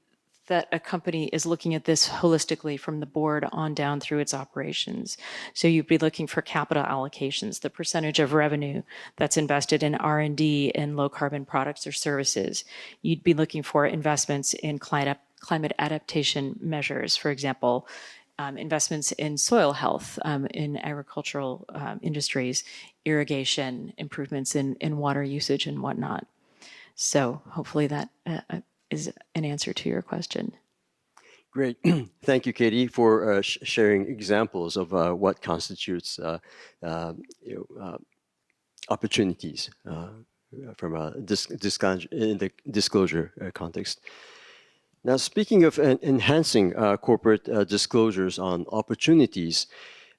that a company is looking at this holistically from the board on down through its operations. So you'd be looking for capital allocations, the percentage of revenue that's invested in R&D in low carbon products or services. You'd be looking for investments in climate adaptation measures, for example, investments in soil health, in agricultural industries, irrigation, improvements in water usage and whatnot. So hopefully that is an answer to your question. Great. Thank you, Katie, for sharing examples of what constitutes opportunities from a in the disclosure context. Now, speaking of enhancing corporate disclosures on opportunities,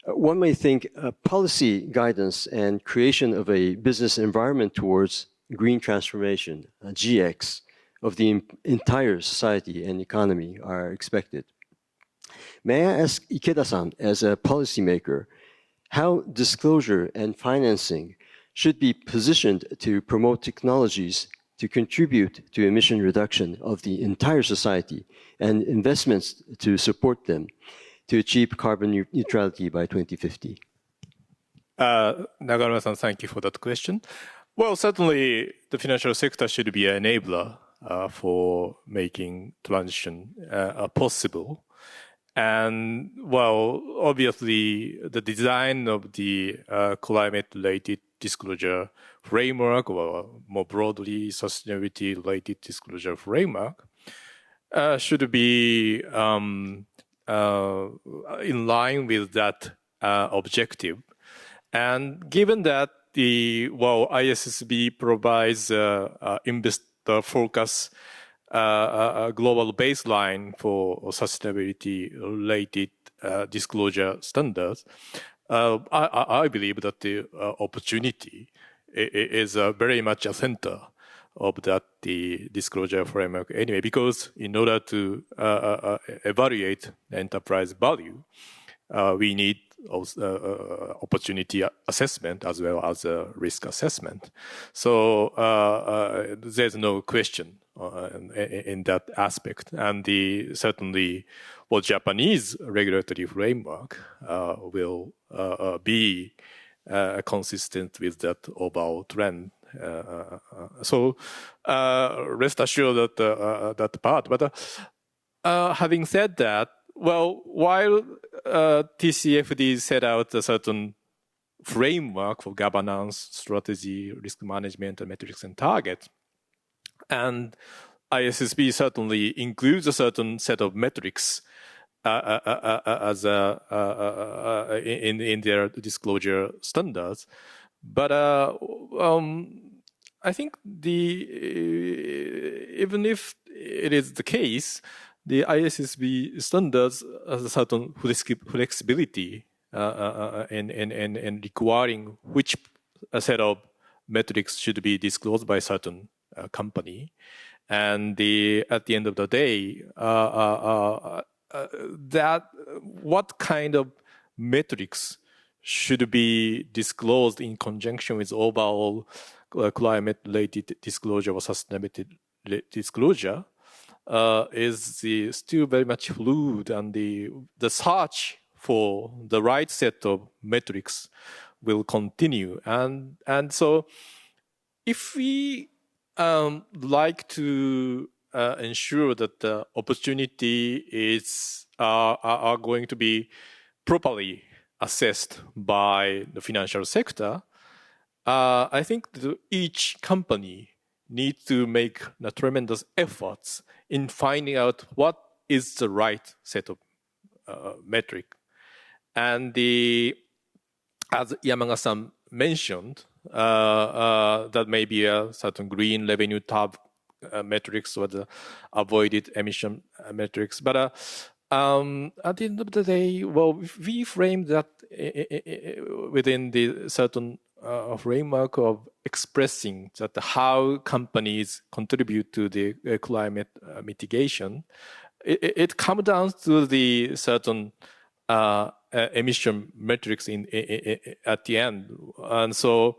one may think policy guidance and creation of a business environment towards green transformation, GX, of the entire society and economy are expected. May I ask Ikeda-san, as a policymaker, how disclosure and financing should be positioned to promote technologies to contribute to emission reduction of the entire society and investments to support them to achieve carbon neutrality by 2050? Nagamura-san, thank you for that question. Well, certainly the financial sector should be an enabler for making transition possible. And, well, obviously, the design of the climate-related disclosure framework, or more broadly, sustainability-related disclosure framework, should be in line with that objective. And given that ISSB provides investor focus a global baseline for sustainability-related disclosure standards, I believe that the opportunity is very much a center of that the disclosure framework anyway, because in order to evaluate enterprise value, we need opportunity assessment as well as risk assessment. So there's no question in that aspect. And certainly, Japanese regulatory framework will be consistent with that overall trend. So rest assured that that part. But having said that, well, while TCFD set out a certain framework for governance, strategy, risk management, and metrics and targets, and ISSB certainly includes a certain set of metrics as in their disclosure standards, but I think even if it is the case, the ISSB standards has a certain flexibility in requiring which set of metrics should be disclosed by a certain company. And at the end of the day, that what kind of metrics should be disclosed in conjunction with overall climate-related disclosure or sustainability disclosure is still very much fluid, and the search for the right set of metrics will continue. And so if we like to ensure that the opportunity are going to be properly assessed by the financial sector, I think that each company needs to make tremendous efforts in finding out what is the right set of metric. And as Yamaga-san mentioned, that may be a certain green revenue tab metrics or the avoided emission metrics. But at the end of the day, well, we frame that within the certain framework of expressing that how companies contribute to the climate mitigation. It comes down to the certain emission metrics at the end. And so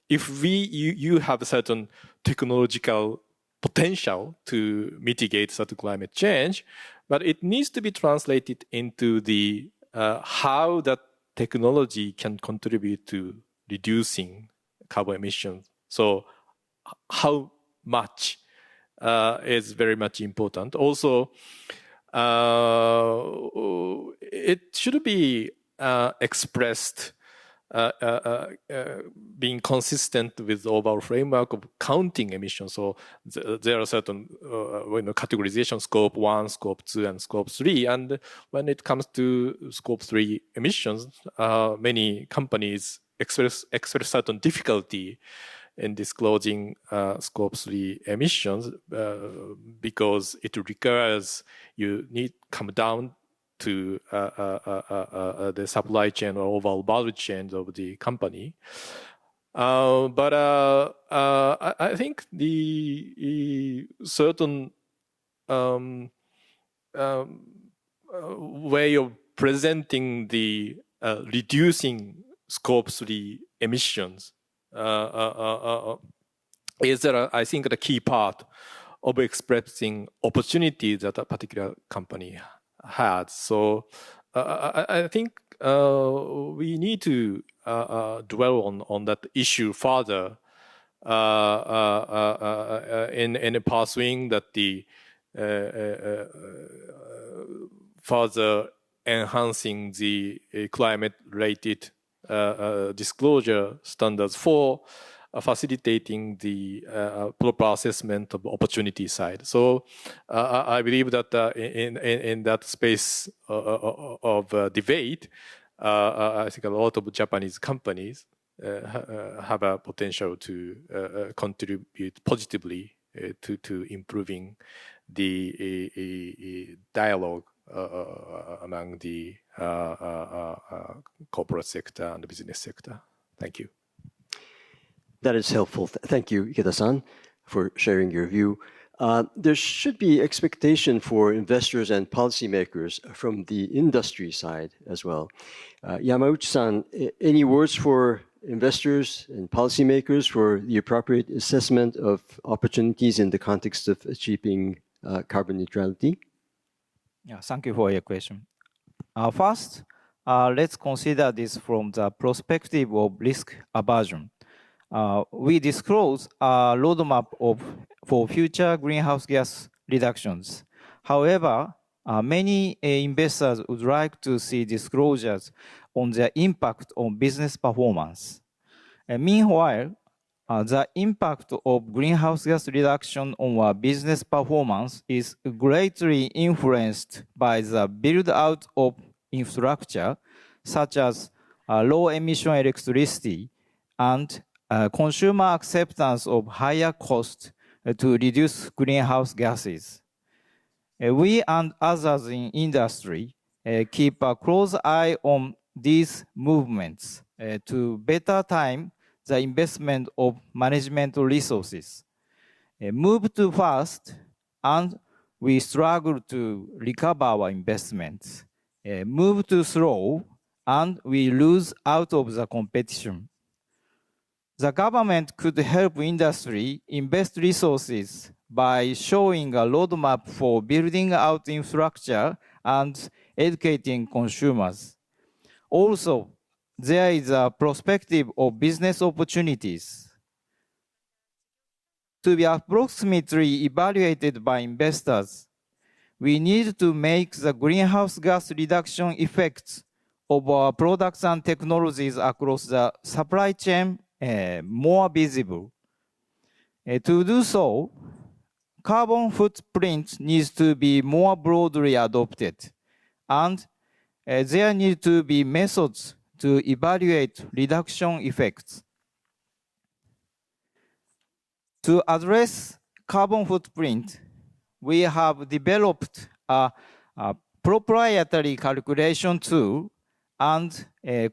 if you have a certain technological potential to mitigate certain climate change, but it needs to be translated into the how that technology can contribute to reducing carbon emissions. So how much is very much important. Also, it should be expressed being consistent with the overall framework of counting emissions. So there are certain categorization, scope 1, scope 2, and scope 3. And when it comes to scope 3 emissions, many companies express certain difficulty in disclosing scope 3 emissions because it requires you need to come down to the supply chain or overall value chain of the company. But I think the certain way of presenting the reducing scope 3 emissions is that I think the key part of expressing opportunities that a particular company had. So I think we need to dwell on that issue further in pursuing that the further enhancing the climate-related disclosure standards for facilitating the proper assessment of opportunity side. So I believe that in that space of debate, I think a lot of Japanese companies have a potential to contribute positively to improving the dialogue among the corporate sector and the business sector. Thank you. That is helpful. Thank you, Ikeda-san, for sharing your view. There should be expectation for investors and policymakers from the industry side as well. Yamauchi-san, any words for investors and policymakers for the appropriate assessment of opportunities in the context of achieving carbon neutrality? Yeah, thank you for your question. First, let's consider this from the perspective of risk aversion. We disclose a roadmap for future greenhouse gas reductions. However, many investors would like to see disclosures on their impact on business performance. Meanwhile, the impact of greenhouse gas reduction on our business performance is greatly influenced by the build-out of infrastructure, such as low-emission electricity and consumer acceptance of higher cost to reduce greenhouse gases. We and others in industry keep a close eye on these movements to better time the investment of management resources. Move too fast and we struggle to recover our investments. Move too slow and we lose out of the competition. The government could help industry invest resources by showing a roadmap for building out infrastructure and educating consumers. Also, there is a perspective of business opportunities. To be approximately evaluated by investors, we need to make the greenhouse gas reduction effects of our products and technologies across the supply chain more visible. To do so, carbon footprint needs to be more broadly adopted, and there need to be methods to evaluate reduction effects. To address carbon footprint, we have developed a proprietary calculation tool and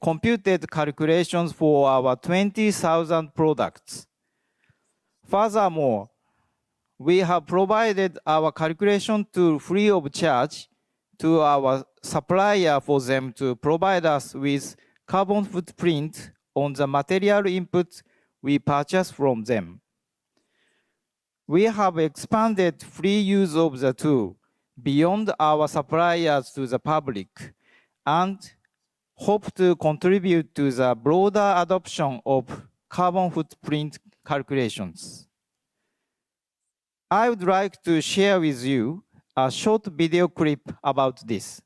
computed calculations for our 20,000 products. Furthermore, we have provided our calculation tool free of charge to our supplier for them to provide us with carbon footprint on the material input we purchase from them. We have expanded free use of the tool beyond our suppliers to the public and hope to contribute to the broader adoption of carbon footprint calculations. I would like to share with you a short video clip about this.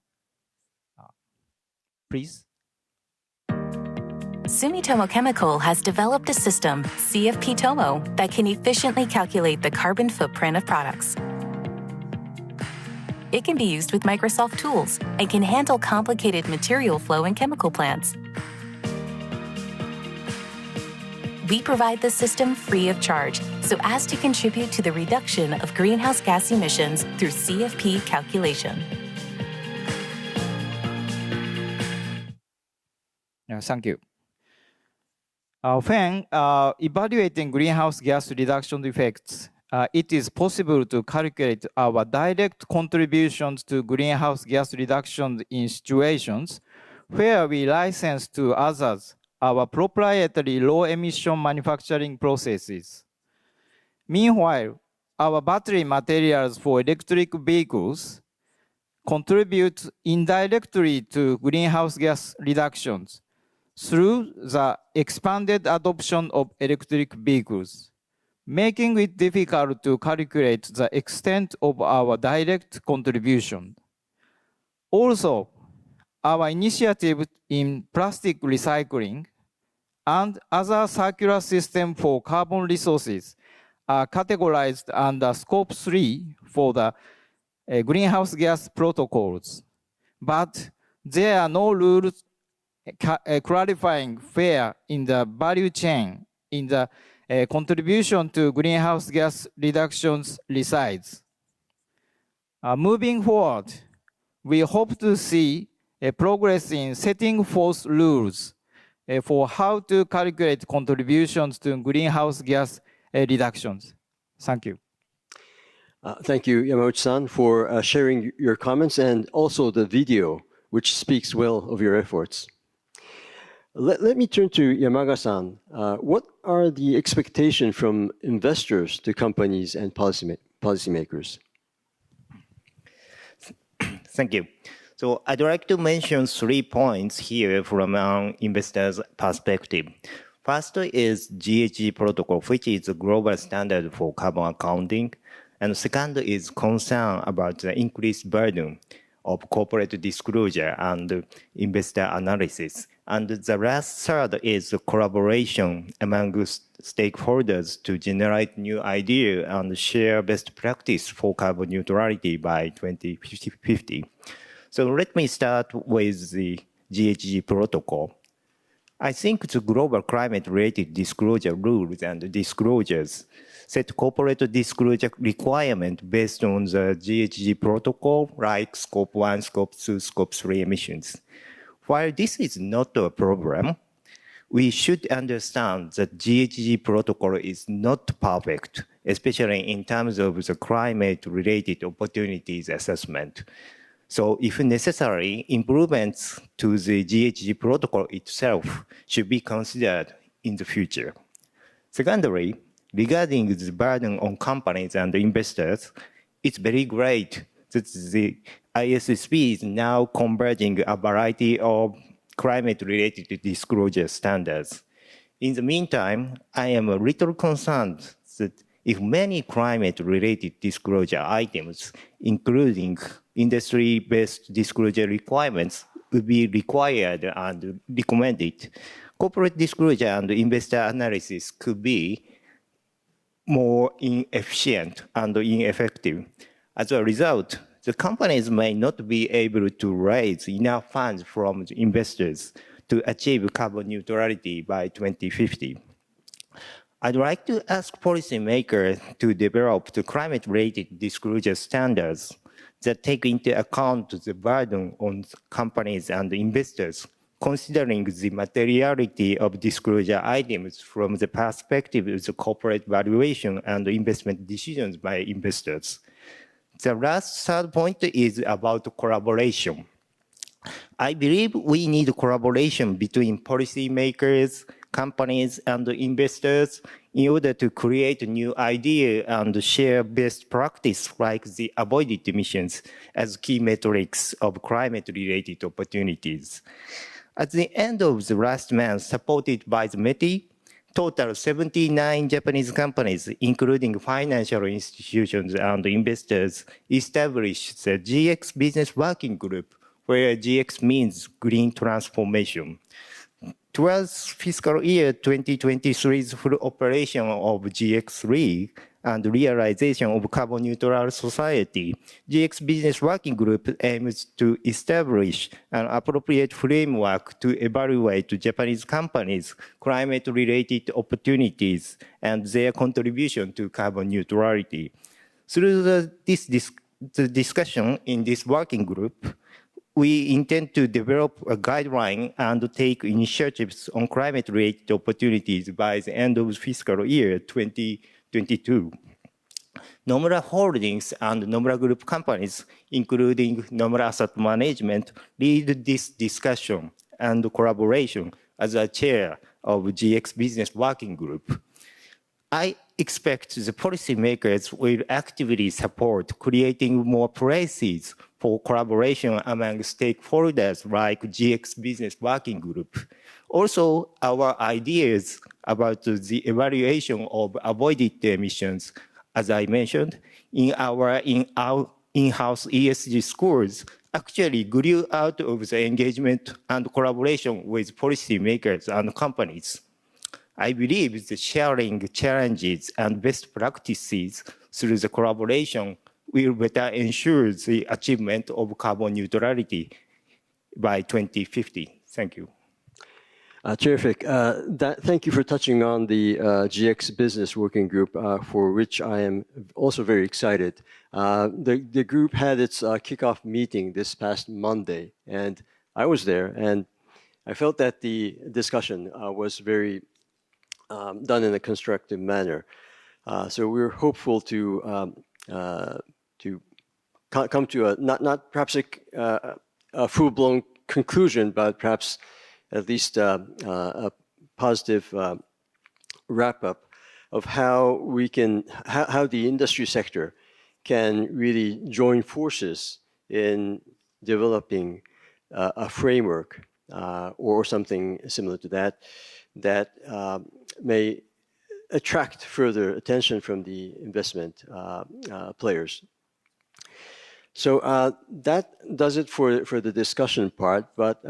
Please. Sumitomo Chemical has developed a system, CFP Tomo, that can efficiently calculate the carbon footprint of products. It can be used with Microsoft tools and can handle complicated material flow in chemical plants. We provide the system free of charge so as to contribute to the reduction of greenhouse gas emissions through CFP calculation. Thank you. When evaluating greenhouse gas reduction effects, it is possible to calculate our direct contributions to greenhouse gas reductions in situations where we license to others our proprietary low-emission manufacturing processes. Meanwhile, our battery materials for electric vehicles contribute indirectly to greenhouse gas reductions through the expanded adoption of electric vehicles, making it difficult to calculate the extent of our direct contribution. Also, our initiative in plastic recycling and other circular systems for carbon resources are categorized under Scope 3 for the greenhouse gas protocols, but there are no rules clarifying where in the value chain in the contribution to greenhouse gas reductions resides. Moving forward, we hope to see progress in setting forth rules for how to calculate contributions to greenhouse gas reductions. Thank you. Thank you, Yamauchi-san, for sharing your comments and also the video, which speaks well of your efforts. Let me turn to Yamaga-san. What are the expectations from investors to companies and policymakers? Thank you. So I'd like to mention 3 points here from an investor's perspective. First is GHG protocol, which is a global standard for carbon accounting. And second is concern about the increased burden of corporate disclosure and investor analysis. And the last third is collaboration among stakeholders to generate new ideas and share best practice for carbon neutrality by 2050. So let me start with the GHG protocol. I think the global climate-related disclosure rules and disclosures set corporate disclosure requirements based on the GHG protocol, like Scope 1, Scope 2, Scope 3 emissions. While this is not a problem, we should understand that GHG protocol is not perfect, especially in terms of the climate-related opportunities assessment. So if necessary, improvements to the GHG protocol itself should be considered in the future. Secondly, regarding the burden on companies and investors, it's very great that the ISSB is now converging a variety of climate-related disclosure standards. In the meantime, I am a little concerned that if many climate-related disclosure items, including industry-based disclosure requirements, will be required and recommended, corporate disclosure and investor analysis could be more inefficient and ineffective. As a result, the companies may not be able to raise enough funds from the investors to achieve carbon neutrality by 2050. I'd like to ask policymakers to develop the climate-related disclosure standards that take into account the burden on companies and investors, considering the materiality of disclosure items from the perspective of the corporate valuation and investment decisions by investors. The last third point is about collaboration. I believe we need collaboration between policymakers, companies, and investors in order to create new ideas and share best practice like the avoided emissions as key metrics of climate-related opportunities. At the end of the last month, supported by the METI, total 79 Japanese companies, including financial institutions and investors, established the GX Business Working Group, where GX means green transformation. Towards fiscal year 2023's full operation of GX3 and realization of carbon neutral society, GX Business Working Group aims to establish an appropriate framework to evaluate Japanese companies' climate-related opportunities and their contribution to carbon neutrality. Through the discussion in this working group, we intend to develop a guideline and take initiatives on climate-related opportunities by the end of fiscal year 2022. Nomura Holdings and Nomura Group companies, including Nomura Asset Management, lead this discussion and collaboration as a chair of GX Business Working Group. I expect the policymakers will actively support creating more places for collaboration among stakeholders like GX Business Working Group. Also, our ideas about the evaluation of avoided emissions, as I mentioned, in our in-house ESG scores, actually grew out of the engagement and collaboration with policymakers and companies. I believe the sharing challenges and best practices through the collaboration will better ensure the achievement of carbon neutrality by 2050. Thank you. Terrific. Thank you for touching on the GX Business Working Group, for which I am also very excited. The group had its kickoff meeting this past Monday, and I was there, and I felt that the discussion was very done in a constructive manner. So we're hopeful to come to a not perhaps a full-blown conclusion, but perhaps at least a positive wrap-up of how how the industry sector can really join forces in developing a framework or something similar to that may attract further attention from the investment players. So that does it for the discussion part, but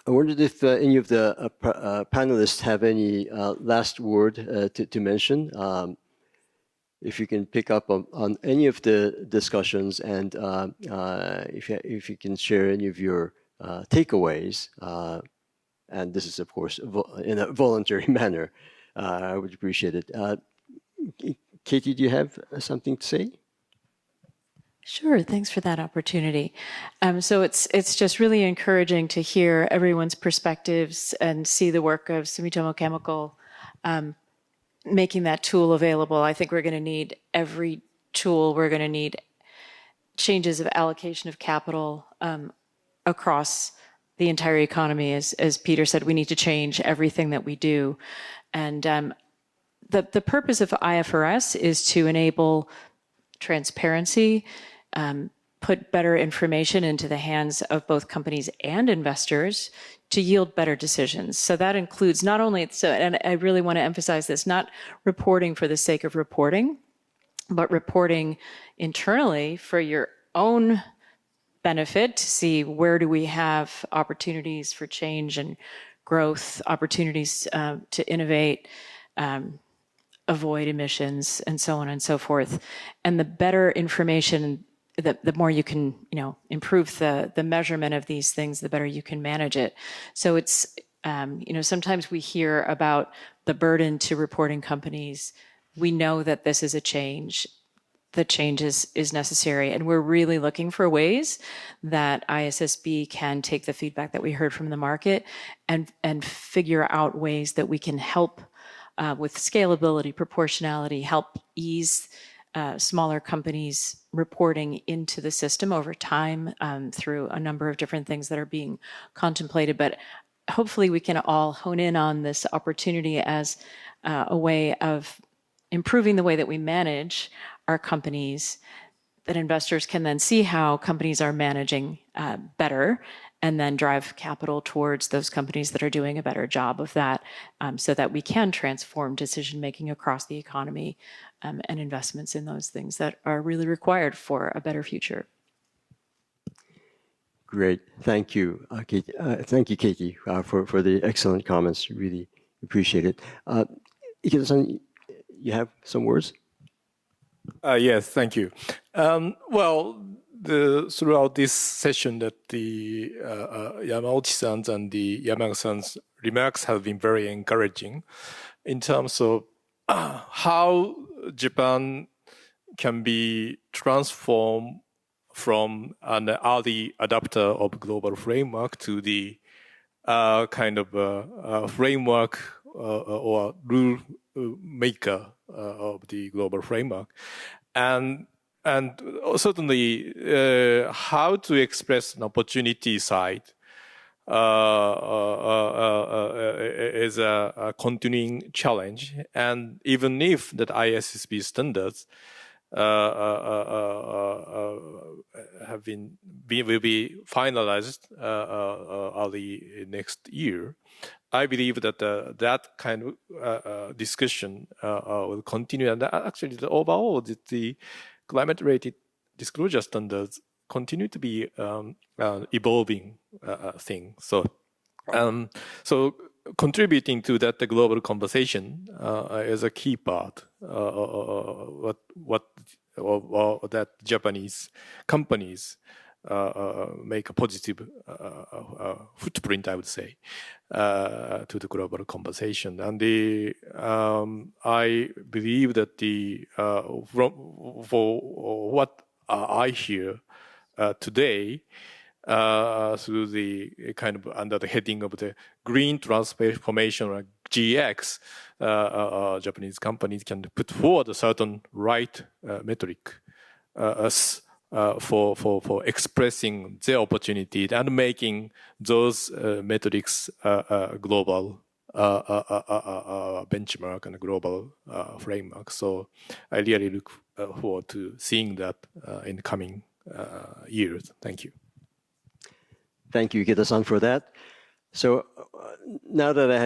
I wondered if any of the panelists have any last word to mention. If you can pick up on any of the discussions, and if you can share any of your takeaways, and this is, of course, in a voluntary manner, I would appreciate it. Katie, do you have something to say? Sure, thanks for that opportunity. So it's just really encouraging to hear everyone's perspectives and see the work of Sumitomo Chemical making that tool available. I think we're going to need every tool. We're going to need changes of allocation of capital across the entire economy. As Peter said, we need to change everything that we do. And the purpose of IFRS is to enable transparency, put better information into the hands of both companies and investors to yield better decisions. So that includes not only, and I really want to emphasize this, not reporting for the sake of reporting, but reporting internally for your own benefit to see where do we have opportunities for change and growth, opportunities to innovate, avoid emissions, and so on and so forth. And the better information, the more you can, improve the measurement of these things, the better you can manage it. So it's, sometimes we hear about the burden to reporting companies. We know that this is a change. The change is necessary. And we're really looking for ways that ISSB can take the feedback that we heard from the market and figure out ways that we can help with scalability, proportionality, help ease smaller companies' reporting into the system over time through a number of different things that are being contemplated. But hopefully we can all hone in on this opportunity as a way of improving the way that we manage our companies, that investors can then see how companies are managing better and then drive capital towards those companies that are doing a better job of that, so that we can transform decision-making across the economy and investments in those things that are really required for a better future. Great. Thank you, Katie. Thank you, Katie, for the excellent comments. Really appreciate it. Ikeda-san, you have some words? Yes, thank you. Well, throughout this session, that the Yamauchi-san's and the Yamaga-san's remarks have been very encouraging in terms of how Japan can be transformed from an early adopter of global framework to the kind of framework or rule maker of the global framework, and certainly how to express an opportunity side is a continuing challenge. And even if that ISSB standards will be finalized early next year, I believe that that kind of discussion will continue. And actually, overall, the climate-related disclosure standards continue to be evolving thing. So contributing to that, the global conversation is a key part of what that Japanese companies make a positive footprint, I would say, to the global conversation. And I believe that for what I hear today, through the kind of under the heading of the green transformation or GX, Japanese companies can put forward a certain right metric for expressing their opportunity and making those metrics global benchmark and a global framework. So I really look forward to seeing that in the coming years. Thank you. Thank you, Ikeda-san, for that. So now that I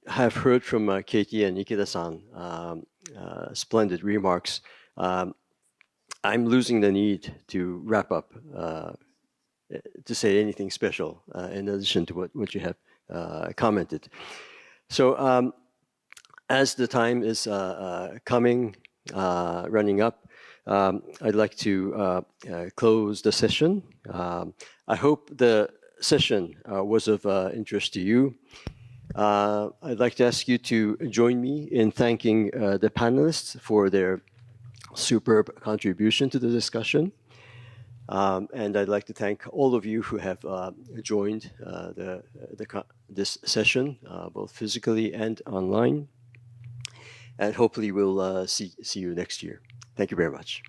have heard from Katie and Ikeda-san, splendid remarks, I'm losing the need to wrap up to say anything special in addition to what you have commented. So as the time is running up, I'd like to close the session. I hope the session was of interest to you. I'd like to ask you to join me in thanking the panelists for their superb contribution to the discussion. And I'd like to thank all of you who have joined this session, both physically and online. And hopefully we'll see you next year. Thank you very much.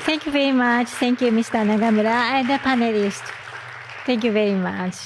Thank you very much. Thank you, Mr. Nagamura and the panelists. Thank you very much.